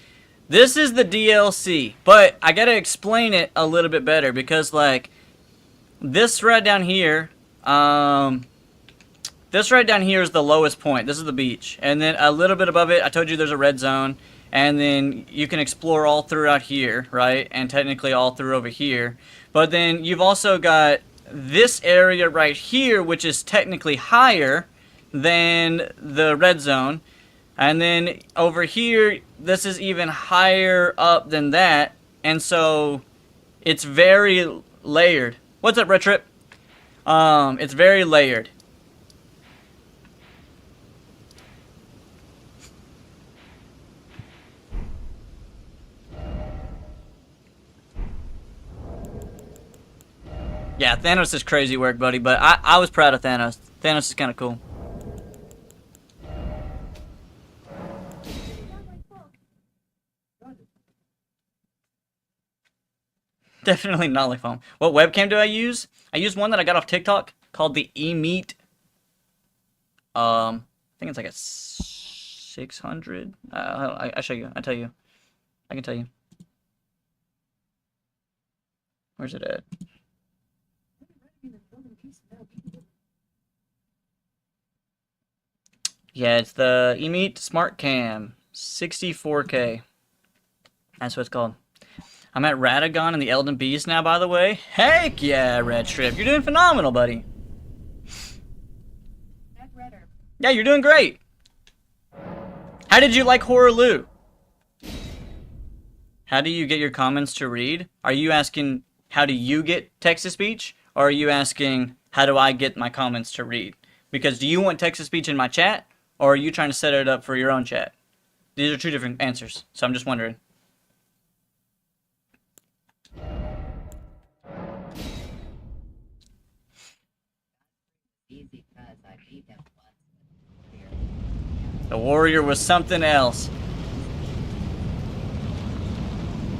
This is the DLC, but I gotta explain it a little bit better, because like this right down here, this right down here is the lowest point. This is the beach, and then a little bit above it, I told you there's a red zone, and then you can explore all throughout here, right? And technically all through over here. But then you've also got this area right here, which is technically higher than the red zone. And then over here, this is even higher up than that. And so it's very layered. What's up, Red Trip? It's very layered. Yeah, Thanos is crazy work, buddy, but I was proud of Thanos. Thanos is kind of cool. Definitely Nolly foam. What webcam do I use? I use one that I got off TikTok called the eMeet. I think it's like a 600. I show you. I tell you. I can tell you. Where's it at? Yeah, it's the eMeet Smart Cam 64K. That's what it's called. I'm at Radagon and the Elden Beast now, by the way. Heck yeah, Red Strip. You're doing phenomenal, buddy. Yeah, you're doing great. How did you like Horror Lou? How do you get your comments to read? Are you asking how do you get text-to-speech? Or are you asking how do I get my comments to read? Because do you want text-to-speech in my chat? Or are you trying to set it up for your own chat? These are two different answers. So I'm just wondering. The warrior was something else.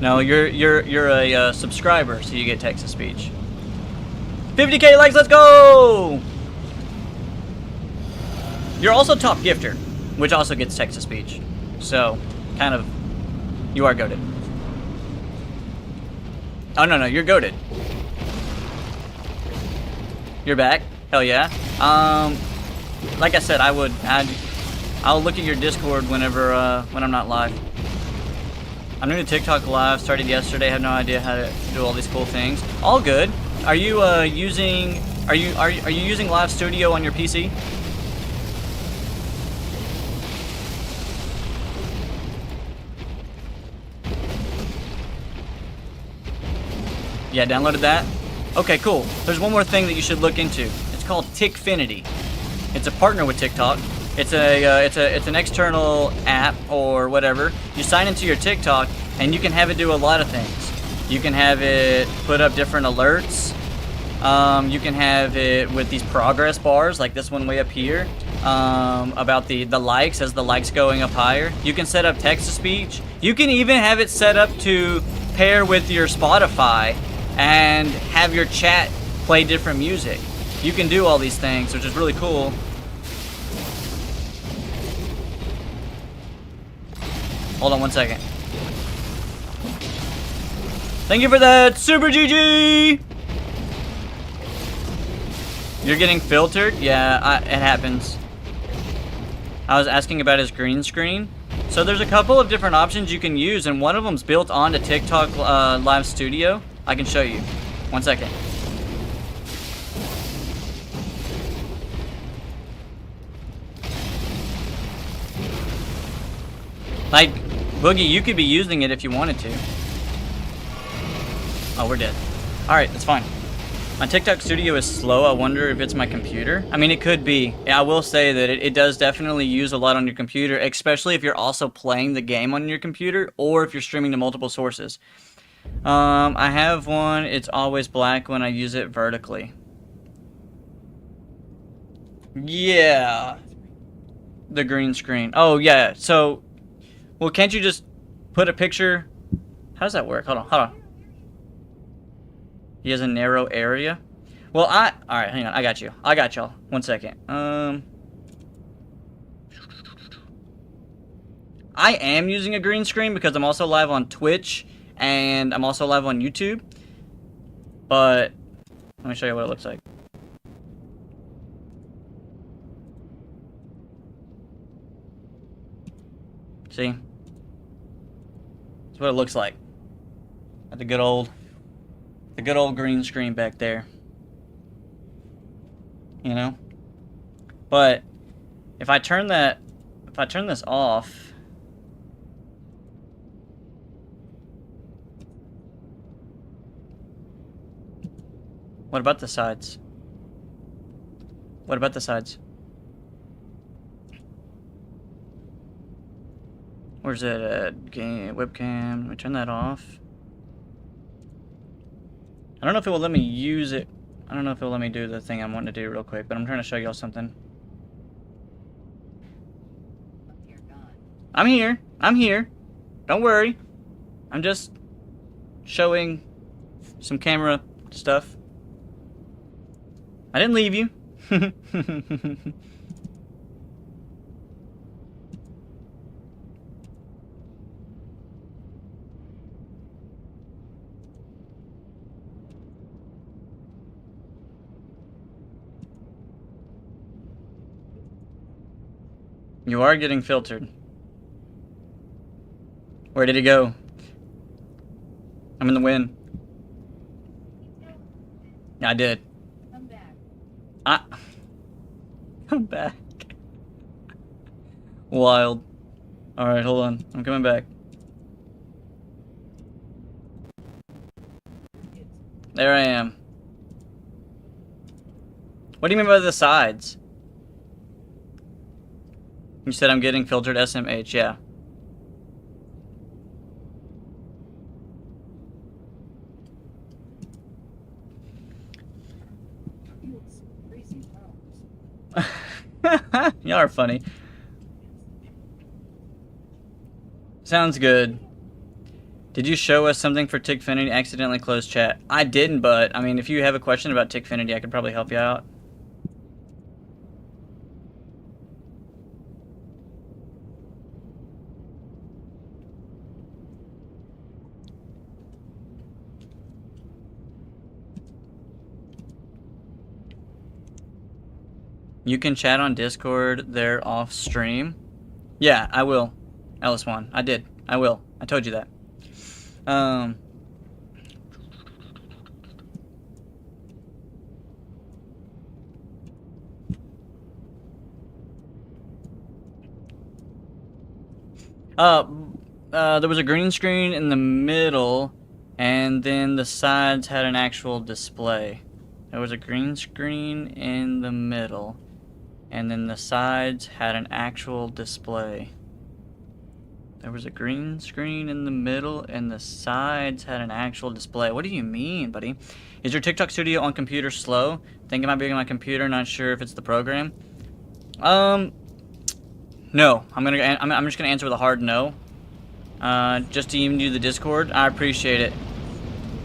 No, you're a subscriber, so you get text to speech. 50K likes, let's go! You're also top gifter, which also gets text to speech. So, kind of, you are goated. Oh no, you're goated. You're back? Hell yeah. Like I said, I'll look at your Discord whenever when I'm not live. I'm new to TikTok Live, started yesterday, have no idea how to do all these cool things. All good. Are you using Live Studio on your PC? Yeah, downloaded that? Okay, cool. There's one more thing that you should look into. It's called Tickfinity. It's a partner with TikTok. It's an external app or whatever. You sign into your TikTok and you can have it do a lot of things. You can have it put up different alerts. You can have it with these progress bars like this one way up here about the likes as the likes going up higher. You can set up text to speech. You can even have it set up to pair with your Spotify and have your chat play different music. You can do all these things, which is really cool. Hold on one second. Thank you for that, Super GG! You're getting filtered? Yeah, it happens. I was asking about his green screen. So there's a couple of different options you can use, and one of them's built onto TikTok Live Studio. I can show you. One second. Like, Boogie, you could be using it if you wanted to. Oh, we're dead. Alright, that's fine. My TikTok Studio is slow. I wonder if it's my computer. I mean, it could be. Yeah, I will say that it does definitely use a lot on your computer, especially if you're also playing the game on your computer or if you're streaming to multiple sources. I have one. It's always black when I use it vertically. Yeah. The green screen. Oh, yeah. So, well, can't you just put a picture? How does that work? Hold on. He has a narrow area. Well, alright, hang on. I got you. I got y'all. One second. I am using a green screen because I'm also live on Twitch and I'm also live on YouTube. But let me show you what it looks like. See? That's what it looks like. Got the good old green screen back there. You know? But if I turn this off, what about the sides? What about the sides? Where's it at? Game webcam. Let me turn that off. I don't know if it will let me use it. I don't know if it will let me do the thing I'm wanting to do real quick, but I'm trying to show y'all something. I'm here. I'm here. Don't worry. I'm just showing some camera stuff. I didn't leave you. You are getting filtered. Where did he go? I'm in the wind. Yeah, I did. Come back. I'm back. Wild. Alright, hold on. I'm coming back. There I am. What do you mean by the sides? You said I'm getting filtered SMH, yeah. You look so crazy powers. Y'all are funny. Sounds good. Did you show us something for Tickfinity? Accidentally closed chat. I didn't, but I mean, if you have a question about Tickfinity, I could probably help you out. You can chat on Discord there off stream. Yeah, I will. Ellis1. I did. I will. I told you that. There was a green screen in the middle, and then the sides had an actual display. There was a green screen in the middle, and then the sides had an actual display. There was a green screen in the middle, and the sides had an actual display. What do you mean, buddy? Is your TikTok studio on computer slow? Think it might be on my computer, not sure if it's the program. No. I'm just gonna answer with a hard no. Just to even do the Discord. I appreciate it.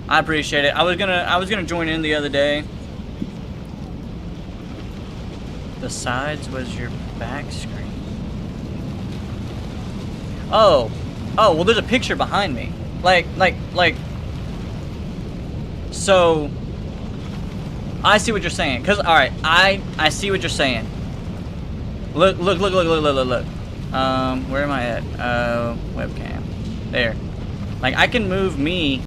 I appreciate it. I was gonna join in the other day. The sides was your back screen. Oh, well, there's a picture behind me. Like. So, I see what you're saying. Cause, all right, I see what you're saying. Look. Where am I at? Webcam. There. Like, I can move me